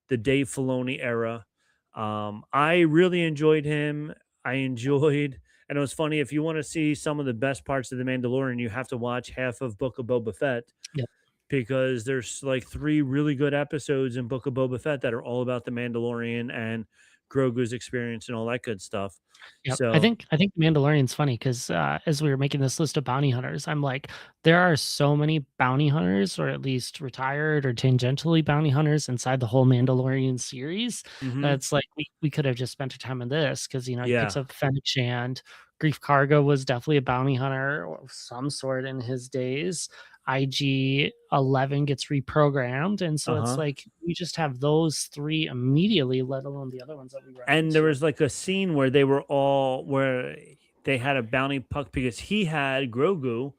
the Dave Filoni era. I really enjoyed him. I enjoyed, and it was funny. If you want to see some of the best parts of the Mandalorian, you have to watch half of Book of Boba Fett, Yep. because there's like 3 really good episodes in Book of Boba Fett that are all about the Mandalorian and Grogu's experience and all that good stuff. Yep. So, I think Mandalorian's funny because as we were making this list of bounty hunters, I'm like, there are so many bounty hunters, or at least retired or tangentially bounty hunters inside the whole Mandalorian series. mhm, That's like we could have just spent our time on this because he yeah, picks up Fennec Shand. Grief Cargo was definitely a bounty hunter of some sort in his days. IG-11 gets reprogrammed, and so it's uh-huh. like we just have those 3 immediately, let alone the other ones that we run And there into. was like a scene where where they had a bounty puck because he had Grogu.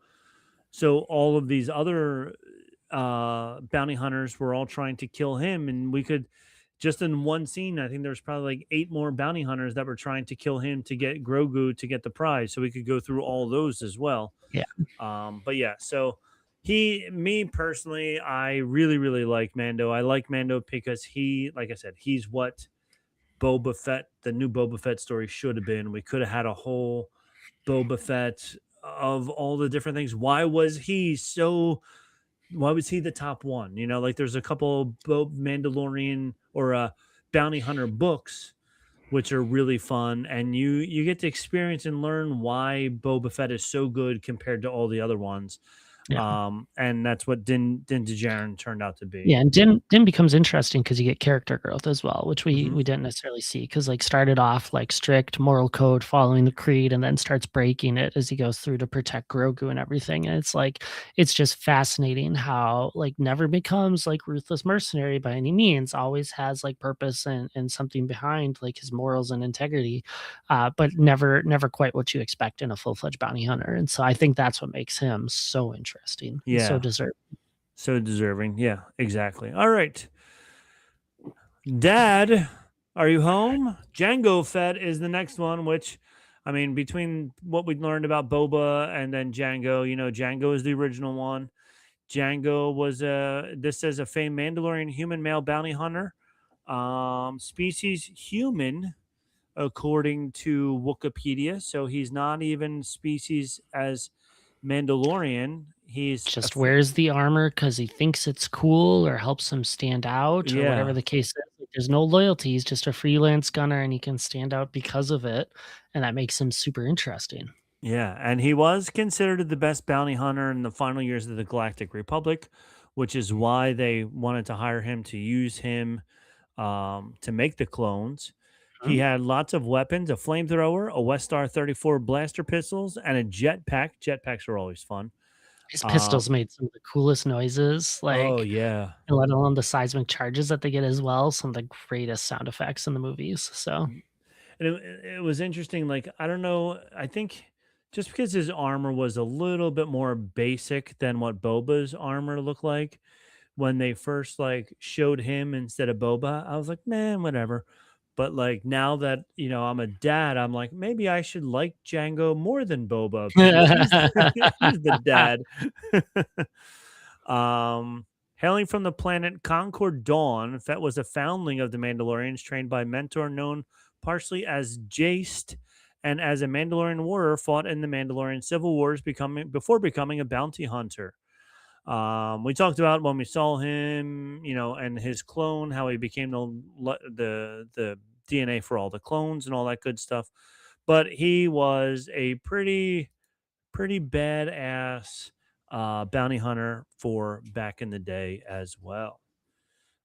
So all of these other bounty hunters were all trying to kill him, and we could just in one scene, I think there was probably like 8 more bounty hunters that were trying to kill him to get Grogu to get the prize. So we could go through all those as well. Yeah. But yeah, so me personally, I really, really like Mando. I like Mando because like I said, he's what Boba Fett, the new Boba Fett story should have been. We could have had a whole Boba Fett of all the different things. Why was he the top one? Like there's a couple Mandalorian or bounty hunter books which are really fun, and you get to experience and learn why Boba Fett is so good compared to all the other ones. Yeah. And that's what Din Djarin turned out to be. Yeah, and Din becomes interesting because you get character growth as well, which we Mhm. we didn't necessarily see because like started off like strict moral code, following the creed, and then starts breaking it as he goes through to protect Grogu and everything. And it's like it's just fascinating how like never becomes like ruthless mercenary by any means, always has like purpose and something behind like his morals and integrity, but never quite what you expect in a full-fledged bounty hunter. And so I think that's what makes him so interesting and so Yeah. deserving. So deserving. Yeah, exactly. All right. Dad, are you home? Jango Fett is the next one, which, I mean, between what we learned about Boba and then Jango, Jango is the original one. Jango was this says a famed Mandalorian human male bounty hunter. Species human, according to Wikipedia. So he's not even species as Mandalorian. He's Just wears the armor because he thinks it's cool or helps him stand out or whatever yeah. the case is. Like, there's no loyalty. He's just a freelance gunner and he can stand out because of it. And that makes him super interesting. Yeah, and he was considered the best bounty hunter in the final years of the Galactic Republic, which is why they wanted to hire him to use him to make the clones. Huh? He had lots of weapons, a flamethrower, a Westar 34 blaster pistols, and a jetpack. Jetpacks are always fun. His Um, pistols made some of the coolest noises, oh, like, yeah. and let alone the seismic charges that they get as well. Some of the greatest sound effects in the movies. So, And it was interesting. Like, I don't know. I think just because his armor was a little bit more basic than what Boba's armor looked like, when they first like showed him instead of Boba, I was like, man, whatever. But like now that I'm a dad, I'm like, maybe I should like Django more than Boba because he's the dad. Hailing from the planet Concord Dawn, Fett was a foundling of the Mandalorians, trained by a mentor known partially as Jace, and as a Mandalorian warrior, fought in the Mandalorian Civil Wars, before becoming a bounty hunter. We talked about when we saw him, and his clone, how he became the DNA for all the clones and all that good stuff. But he was a pretty badass bounty hunter for back in the day as well.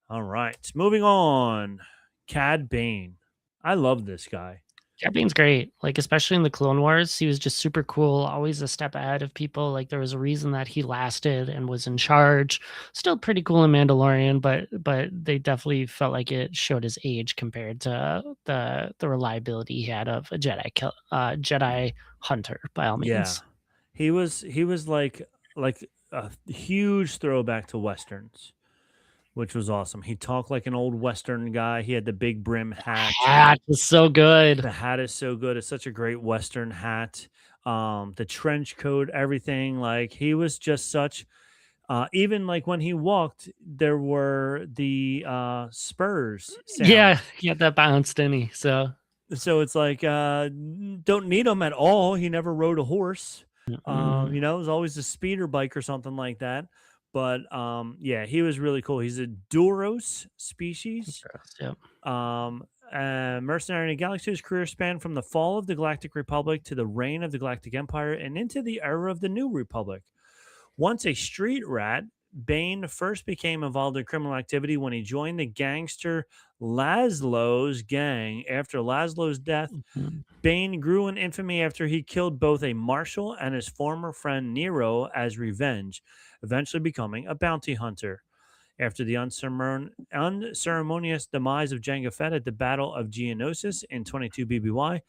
All right, moving on. Cad Bane. I love this guy. Cad Bane's great. Like, especially in the Clone Wars, he was just super cool, always a step ahead of people. Like, there was a reason that he lasted and was in charge. Still pretty cool in Mandalorian, but they definitely felt like it showed his age compared to the reliability he had of a Jedi hunter, by all Yeah, means. he was like a huge throwback to westerns, which was awesome. He talked like an old western guy. He had the big brim hat. Hat was so good. The hat is so good. It's such a great western hat. The trench coat, everything. Like he was just such. Even like when he walked, there were the spurs sound. Yeah, he had that bounce, didn't he? So it's like don't need him at all. He never rode a horse. mm, It was always a speeder bike or something like that. But yeah, he was really cool. He's a Duros species. yep. Mercenary in a galaxy. His career spanned from the fall of the Galactic Republic to the reign of the Galactic Empire and into the era of the New Republic. Once a street rat, Bane first became involved in criminal activity when he joined the gangster Laszlo's gang. After Laszlo's death, Mhm. Bane grew in infamy after he killed both a marshal and his former friend Nero as revenge, eventually becoming a bounty hunter. After the unceremonious demise of Jango Fett at the Battle of Geonosis in 22 BBY,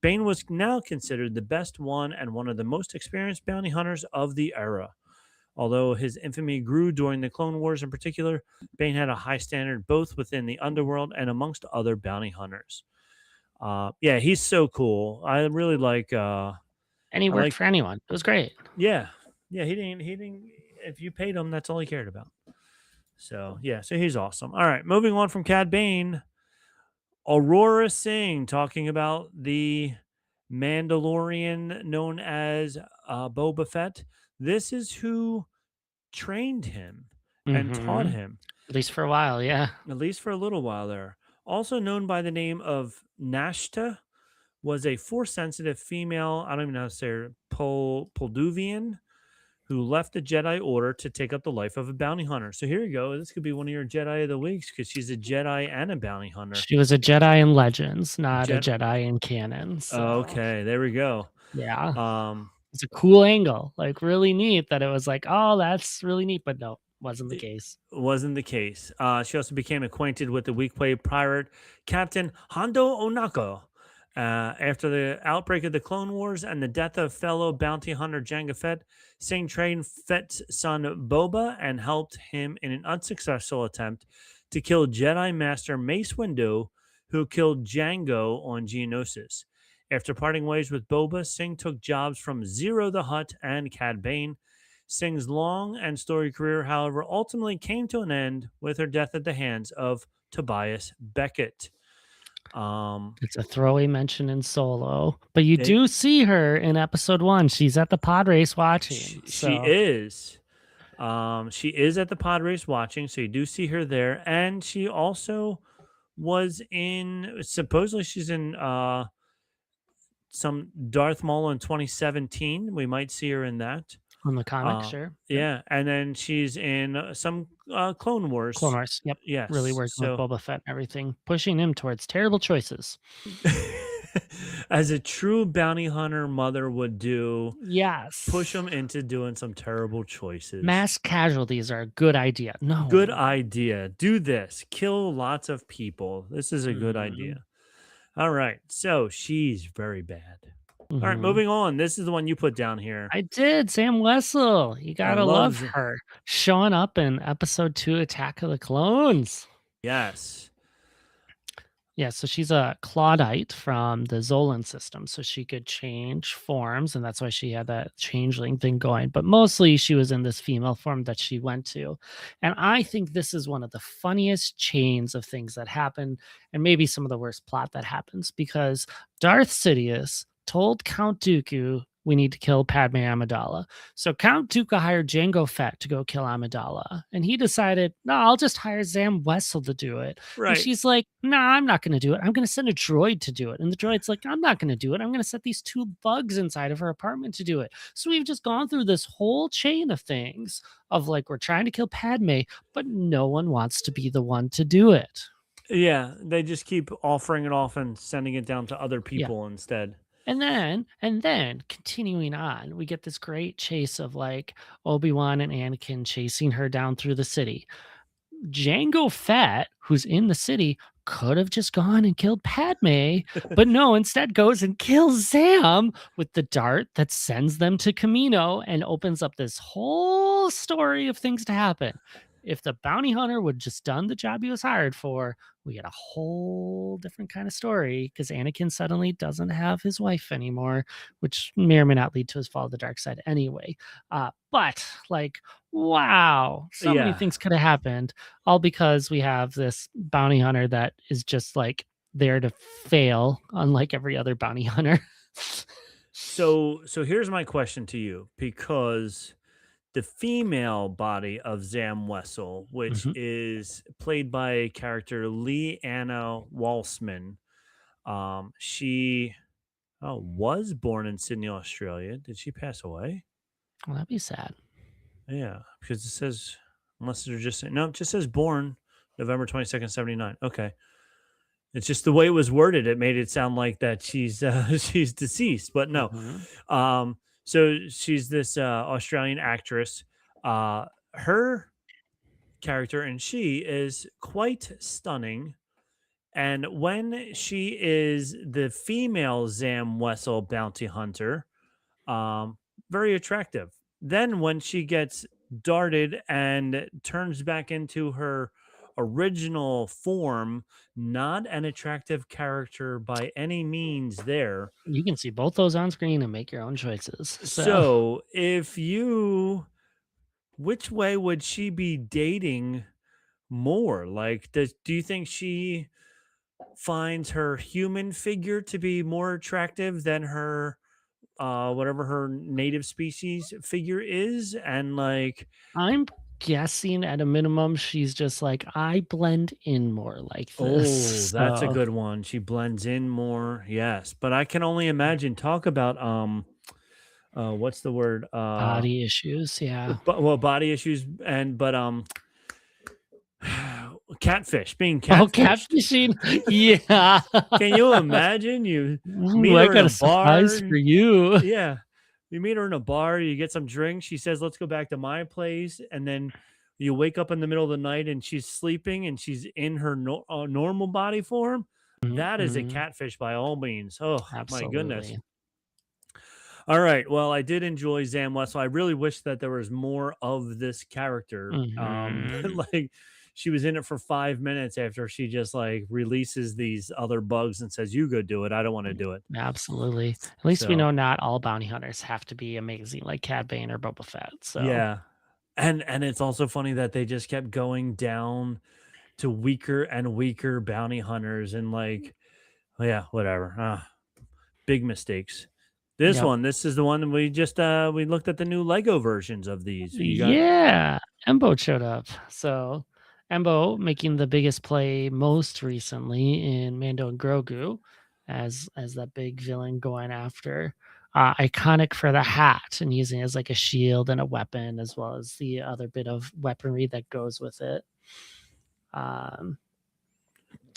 Bane was now considered the best one and one of the most experienced bounty hunters of the era. Although his infamy grew during the Clone Wars in particular, Bane had a high standard both within the underworld and amongst other bounty hunters. Yeah, he's so cool. I really like. And he worked for anyone. It was great. Yeah, yeah. He didn't. If you paid him, that's all he cared about. So yeah, so he's awesome. All right, moving on from Cad Bane, Aurora Singh talking about the Mandalorian known as Boba Fett. This is who trained him and taught him, at least for a while. Yeah, at least for a little while there. Also known by the name of Nashta, was a force-sensitive female, I don't even know how to say her, Polduvian, who left the Jedi Order to take up the life of a bounty hunter. So here you go. This could be one of your Jedi of the weeks because she's a Jedi and a bounty hunter. she was a Jedi in Legends, not a Jedi in canon. So. Okay, there we go. Yeah. It's a cool angle, like really neat that it was like, oh, that's really neat, but no, wasn't the case. Wasn't the case. She also became acquainted with the weak play pirate Captain Hondo Onako. After the outbreak of the Clone Wars and the death of fellow bounty hunter Jango Fett, Singh trained Fett's son Boba and helped him in an unsuccessful attempt to kill Jedi Master Mace Windu, who killed Jango on Geonosis. After parting ways with Boba, Singh took jobs from Zero the Hutt and Cad Bane. Singh's long and storied career, however, ultimately came to an end with her death at the hands of Tobias Beckett. It's a throwaway mention in Solo, but you do see her in episode 1. She's at the pod race watching. She is. She is at the pod race watching, so you do see her there. And she also was in, supposedly she's in some Darth Maul in 2017. We might see her in that. On the comic, sure. Yeah, and then she's in some Clone Wars. Clone Wars, yep. Yes. Really working with Boba Fett and everything, pushing him towards terrible choices. As a true bounty hunter mother would do. Yes. Push them into doing some terrible choices. Mass casualties are a good idea. No. Good idea. Do this. Kill lots of people. This is a good idea. All right. So she's very bad. All right, moving on. This is the one you put down here. I did. Sam Wessel. You gotta love her. Showing up in episode 2, Attack of the Clones. Yes. Yeah, so she's a Claudite from the Zolan system, so she could change forms, and that's why she had that changeling thing going. But mostly she was in this female form that she went to. And I think this is one of the funniest chains of things that happen, and maybe some of the worst plot that happens, because Darth Sidious told Count Dooku, we need to kill Padme Amidala. So Count Dooku hired Jango Fett to go kill Amidala. And he decided, no, I'll just hire Sam Wessel to do it. Right. And she's like, no, I'm not going to do it. I'm going to send a droid to do it. And the droid's like, I'm not going to do it. I'm going to set these 2 bugs inside of her apartment to do it. So we've just gone through this whole chain of things of like, we're trying to kill Padme, but no one wants to be the one to do it. Yeah, they just keep offering it off and sending it down to other people instead. And then continuing on, we get this great chase of like Obi-Wan and Anakin chasing her down through the city. Jango Fett, who's in the city, could have just gone and killed Padme, but no, instead goes and kills Sam with the dart that sends them to Camino and opens up this whole story of things to happen. If the bounty hunter would just done the job he was hired for, we get a whole different kind of story because Anakin suddenly doesn't have his wife anymore, which may or may not lead to his fall to the dark side anyway. But like, wow, so many things could have happened, all because we have this bounty hunter that is just like there to fail, unlike every other bounty hunter. So here's my question to you, because the female body of Zam Wessel, which Mhm. is played by character Lee Anna Walsman, she was born in Sydney, Australia. Did she pass away? Well, that'd be sad. Yeah, because it says, unless they're just saying, no, it just says born November 22nd, 79. Okay. It's just the way it was worded. It made it sound like that she's she's deceased, but no. Mhm. So she's this Australian actress. Her character, and she is quite stunning. And when she is the female Zam Wessel bounty hunter, um, very attractive. Then when she gets darted and turns back into her original form, not an attractive character by any means there. You can see both those on screen and make your own choices. So which way would she be dating more? Like, do you think she finds her human figure to be more attractive than her whatever her native species figure is? And like, I'm guessing at a minimum, she's just like, I blend in more like oh, this. that's a So, good one. She blends in more. Yes, but I can only imagine. Talk about what's the word? body issues. Yeah. But well, body issues but catfish, being Oh, catfished. catfishing. Yeah. Can you imagine? You meet Ooh, I her in got a a surprise bar. for you. Yeah. You meet her in a bar, you get some drinks. She says, let's go back to my place. And then you wake up in the middle of the night and she's sleeping and she's in her normal body form. That is a Mhm. catfish by all means. Oh, my goodness. Absolutely. All right. Well, I did enjoy Zam Wessel. I really wish that there was more of this character. But Mhm. like, she was in it for 5 minutes after she just like releases these other bugs and says, you go do it. I don't want to do it. Absolutely. At least we So, know not all bounty hunters have to be amazing like Cad Bane or Boba Fett. So, yeah. And it's also funny that they just kept going down to weaker and weaker bounty hunters and like, oh, yeah, whatever. Big mistakes. yep. This is the one we just we looked at the new Lego versions of these. You got Yeah. Embo showed up. So, Embo making the biggest play most recently in Mando and Grogu as that big villain going after. Iconic for the hat and using it as like a shield and a weapon, as well as the other bit of weaponry that goes with it.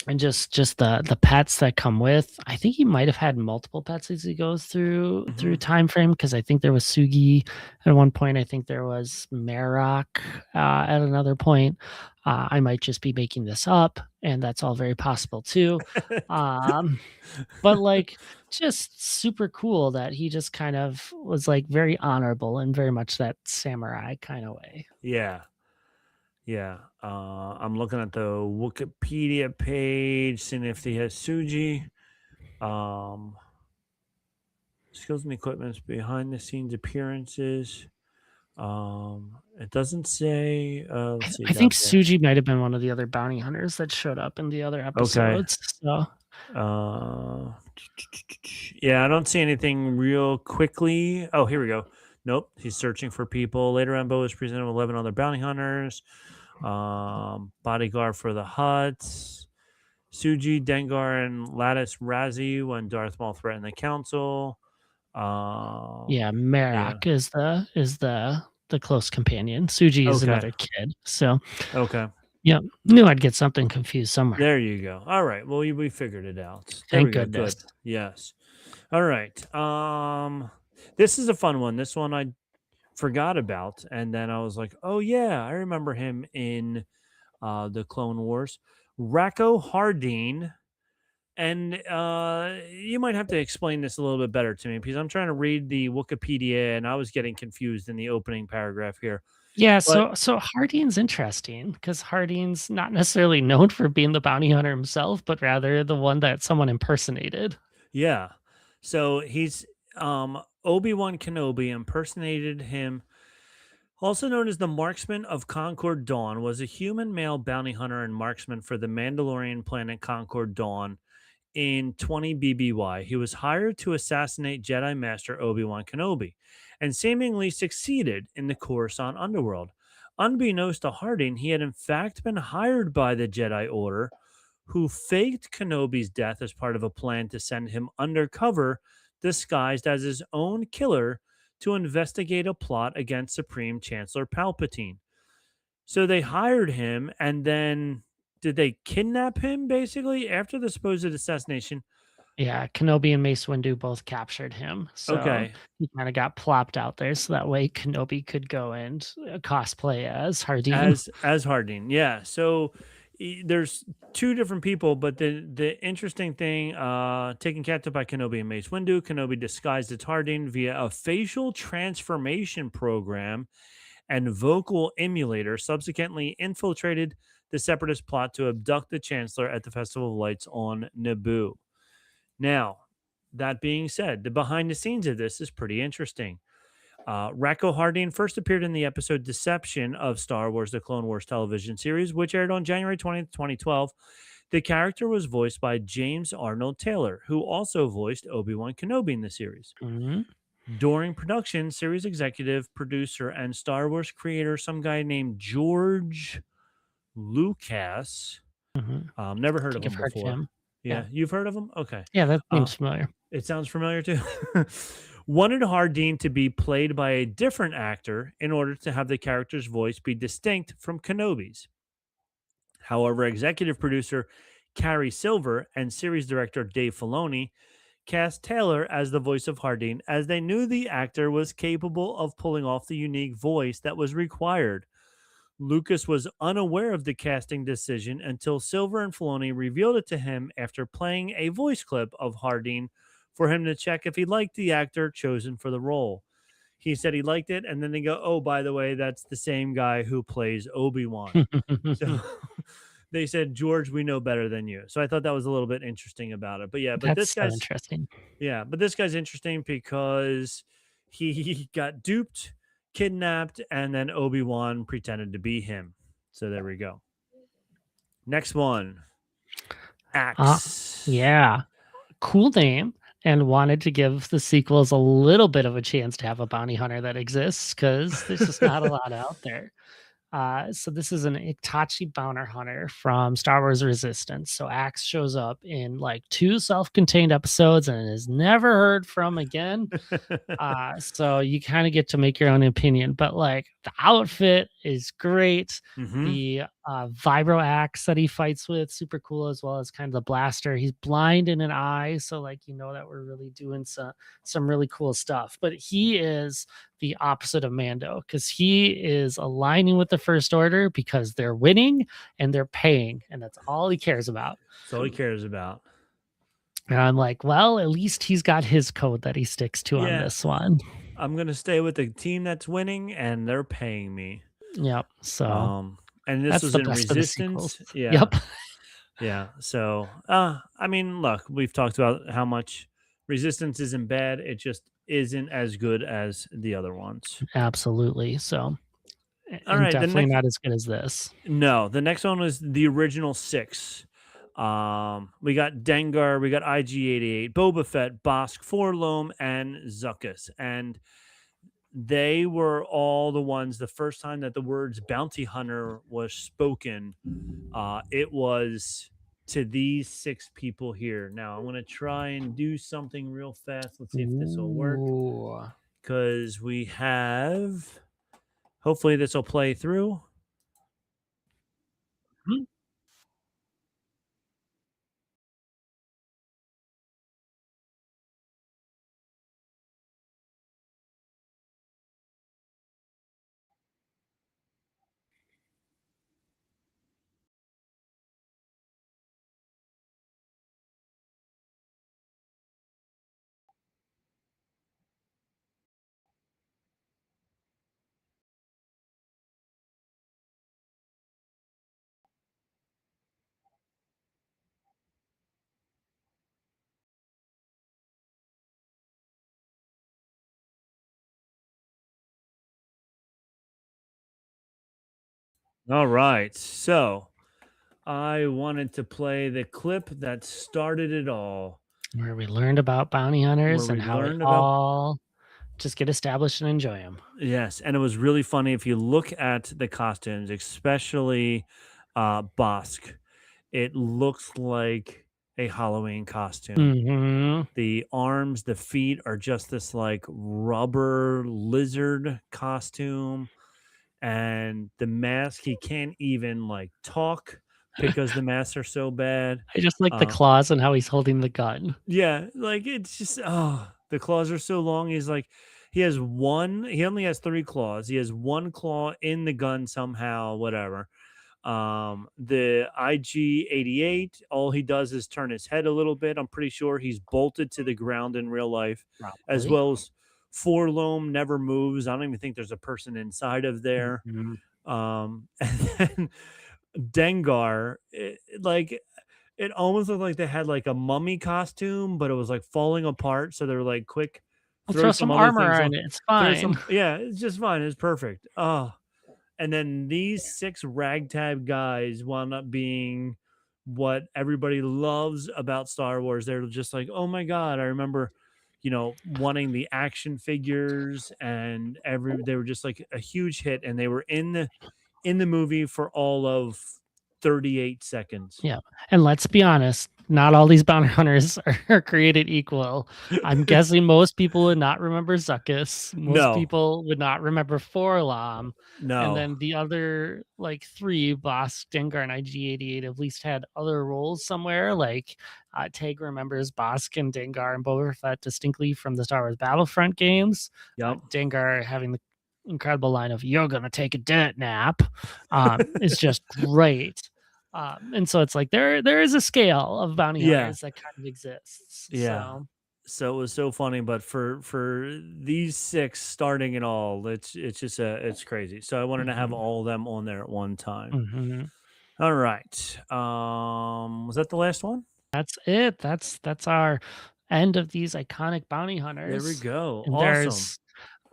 And just the pets that come with. I think he might have had multiple pets as he goes through time frame, because I think there was Sugi at one point. I think there was Marok at another point. I might just be making this up, and that's all very possible too. But like, just super cool that he just kind of was like very honorable and very much that samurai kind of way. yeah. Yeah. I'm looking at the Wikipedia page, seeing if he has Suji. Skills and equipments, behind the scenes appearances. It doesn't say. Let's see. I think down there. Suji might have been one of the other bounty hunters that showed up in the other episodes. So Yeah, I don't see anything real quickly. Oh, here we go. Nope, he's searching for people. Later on, Bo is presented with 11 other bounty hunters. Bodyguard for the Hutts. Suji, Dengar, and Lattice Razi when Darth Maul threatened the council. yeah, Marok is the close companion. Suji is Okay. another kid. So Okay. Yep. Knew I'd get something confused somewhere. There you go. All right. Well, we figured it out. There Thank we go. goodness. Good. Yes. All right. This is a fun one. This one I forgot about, and then I was like, oh yeah, I remember him in the Clone Wars. Racco Hardeen. And you might have to explain this a little bit better to me because I'm trying to read the Wikipedia and I was getting confused in the opening paragraph here. Yeah, But so Hardeen's interesting because Hardeen's not necessarily known for being the bounty hunter himself, but rather the one that someone impersonated. yeah, so he's Obi-Wan Kenobi impersonated him. Also known as the Marksman of Concord Dawn, was a human male bounty hunter and marksman for the Mandalorian planet Concord Dawn in 20 BBY. He was hired to assassinate Jedi Master Obi-Wan Kenobi and seemingly succeeded in the Coruscant underworld. Unbeknownst to Harding, he had in fact been hired by the Jedi Order, who faked Kenobi's death as part of a plan to send him undercover, disguised as his own killer, to investigate a plot against Supreme Chancellor Palpatine. So they hired him, and then did they kidnap him basically after the supposed assassination? Yeah, Kenobi and Mace Windu both captured him, so Okay, he kind of got plopped out there, so that way Kenobi could go and cosplay as Hardeen. as Harding, yeah. So there's two different people, but the interesting thing, taken captive by Kenobi and Mace Windu, Kenobi disguised as Harding via a facial transformation program and vocal emulator, subsequently infiltrated the Separatist plot to abduct the Chancellor at the Festival of Lights on Naboo. Now, that being said, the behind the scenes of this is pretty interesting. Racco Hardeen first appeared in the episode Deception of Star Wars, the Clone Wars television series, which aired on January 20th, 2012. The character was voiced by James Arnold Taylor, who also voiced Obi-Wan Kenobi in the series. Mhm. During production, series executive, producer, and Star Wars creator, some guy named George Lucas. Mhm. Never heard of Think him I've heard of before. him. Yeah, you've heard of him? Okay. Yeah, that Uh, seems familiar. it sounds familiar too. Wanted Hardeen to be played by a different actor in order to have the character's voice be distinct from Kenobi's. However, executive producer Carrie Silver and series director Dave Filoni cast Taylor as the voice of Hardeen as they knew the actor was capable of pulling off the unique voice that was required. Lucas was unaware of the casting decision until Silver and Filoni revealed it to him after playing a voice clip of Hardeen for him to check if he liked the actor chosen for the role. He said he liked it, and then they go, "Oh, by the way, that's the same guy who plays Obi-Wan." So they said, "George, we know better than you." So I thought that was a little bit interesting about it. But yeah, but That's so interesting. this guy's interesting because he got duped, kidnapped, and then Obi-Wan pretended to be him. So there we go. Next one. Axe. Yeah. Cool name, and wanted to give the sequels a little bit of a chance to have a bounty hunter that exists because there's just not a lot out there. So this is an Itachi bounty hunter from Star Wars Resistance. So Axe shows up in like 2 self-contained episodes and is never heard from again. So you kind of get to make your own opinion, but like the outfit is great. Mhm. The vibro axe that he fights with, super cool, as well as kind of the blaster. He's blind in an eye, so like that we're really doing some really cool stuff. But he is the opposite of Mando because he is aligning with the First Order because they're winning and they're paying, and that's all he cares about. That's all he cares about. And I'm like, well, at least he's got his code that he sticks to on Yeah. this one. I'm gonna stay with the team that's winning, and they're paying me. Yep. So And this that's was the in best of the Resistance. sequels. Yeah. Yep. Yeah. So, I mean, look, we've talked about how much Resistance isn't bad. It just isn't as good as the other ones. Absolutely. So, All and right. The definitely next, not as good as this. no, the next one was the original 6. We got Dengar, we got IG-88, Boba Fett, Bosk, Forlom, and Zuckuss. And they were all the ones, the first time that the words bounty hunter was spoken, it was to these 6 people here. Now I'm going to try and do something real fast. Let's see if this will work. Ooh. Because we have, hopefully this will play through. All right. So I wanted to play the clip that started it all, where we learned about bounty where hunters we and how we learned about. all just get established and enjoy them. Yes, and it was really funny if you look at the costumes, especially Bosk. It looks like a Halloween costume. Mm-hmm. The arms, the feet are just this like rubber lizard costume, and the mask, he can't even like talk because the masks are so bad. I just like the Uh, claws and how he's holding the gun. yeah, like it's just the claws are so long. He's like he only has three claws. He has one claw in the gun somehow, whatever. The IG-88, all he does is turn his head a little bit. I'm pretty sure he's bolted to the ground in real life, as Probably. well as Forlome never moves. I don't even think there's a person inside of there. Mhm. And then Dengar, like it almost looked like they had like a mummy costume, but it was like falling apart. So they were like, quick, We'll throw throw some some other armor things on on, it. It's throw fine. some, yeah, it's just fine. It's perfect. Oh, and then these six ragtag guys wound up being what everybody loves about Star Wars. They're just like, oh my God, I remember, wanting the action figures, and they were just like a huge hit, and they were in the movie for all of 38 seconds. Yeah. And let's be honest, not all these bounty hunters are created equal. I'm guessing most people would not remember Zuckuss. Most No, people would not remember Forlom. And no. then the other like three, Bosk, Dengar, and IG-88 at least had other roles somewhere. Like Tag remembers Bosk and Dengar and Boba Fett distinctly from the Star Wars Battlefront games. Yep. Dengar having the incredible line of "You're gonna take a dirt nap" is just great. And so it's like there is a scale of bounty Yeah. hunters that kind of exists. Yeah. So it was so funny, but for these six starting it all, it's just it's crazy. So I wanted to have all of them on there at one time. Mm-hmm. All right. Was that the last one? That's it. That's our end of these iconic bounty hunters. There we go. And Awesome. there's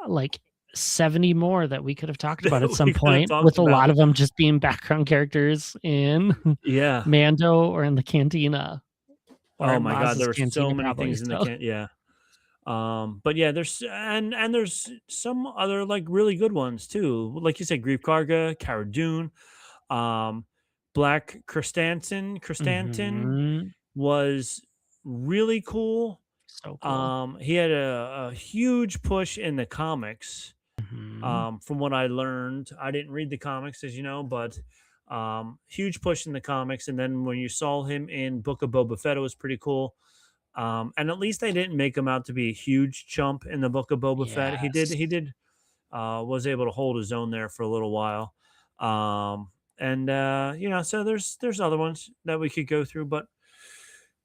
like 70 more that we could have talked about at We some could have point, talked with a lot about. of them just being background characters in Yeah. Mando or in the cantina. Or Oh my God, Maz's there were so cantina many probably, things in the so. can. Yeah. But yeah, there's and there's some other like really good ones too. Like you said, Grief Karga, Cara Dune, Black Chrysanthemum Mhm. was really cool. So cool. He had a huge push in the comics. Mhm. From what I learned, I didn't read the comics, as you know, but huge push in the comics. And then when you saw him in Book of Boba Fett, it was pretty cool. And at least they didn't make him out to be a huge chump in the Book of Boba Fett. He Yes. did was able to hold his own there for a little while. And so there's other ones that we could go through, but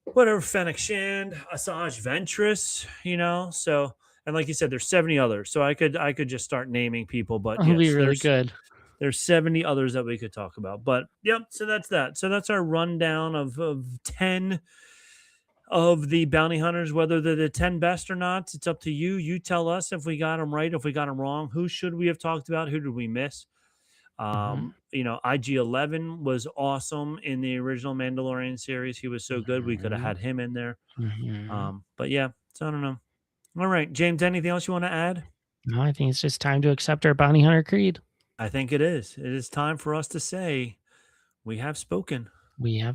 whatever. Fennec Shand, Asajj Ventress, so, and like you said, there's 70 others, so I could just start naming people, but That'll be yes, really good. there's 70 others that we could talk about. But yep, so that's that. So that's our rundown of 10 of the bounty hunters. Whether they're the 10 best or not, it's up to you. You tell us if we got them right, if we got them wrong. Who should we have talked about? Who did we miss? Mhm. IG-11 was awesome in the original Mandalorian series. He was so good, we could have had him in there. Mhm. But yeah, so I don't know. All right, James, anything else you want to add? No, I think it's just time to accept our bounty hunter creed. I think it is. It is time for us to say we have spoken. We have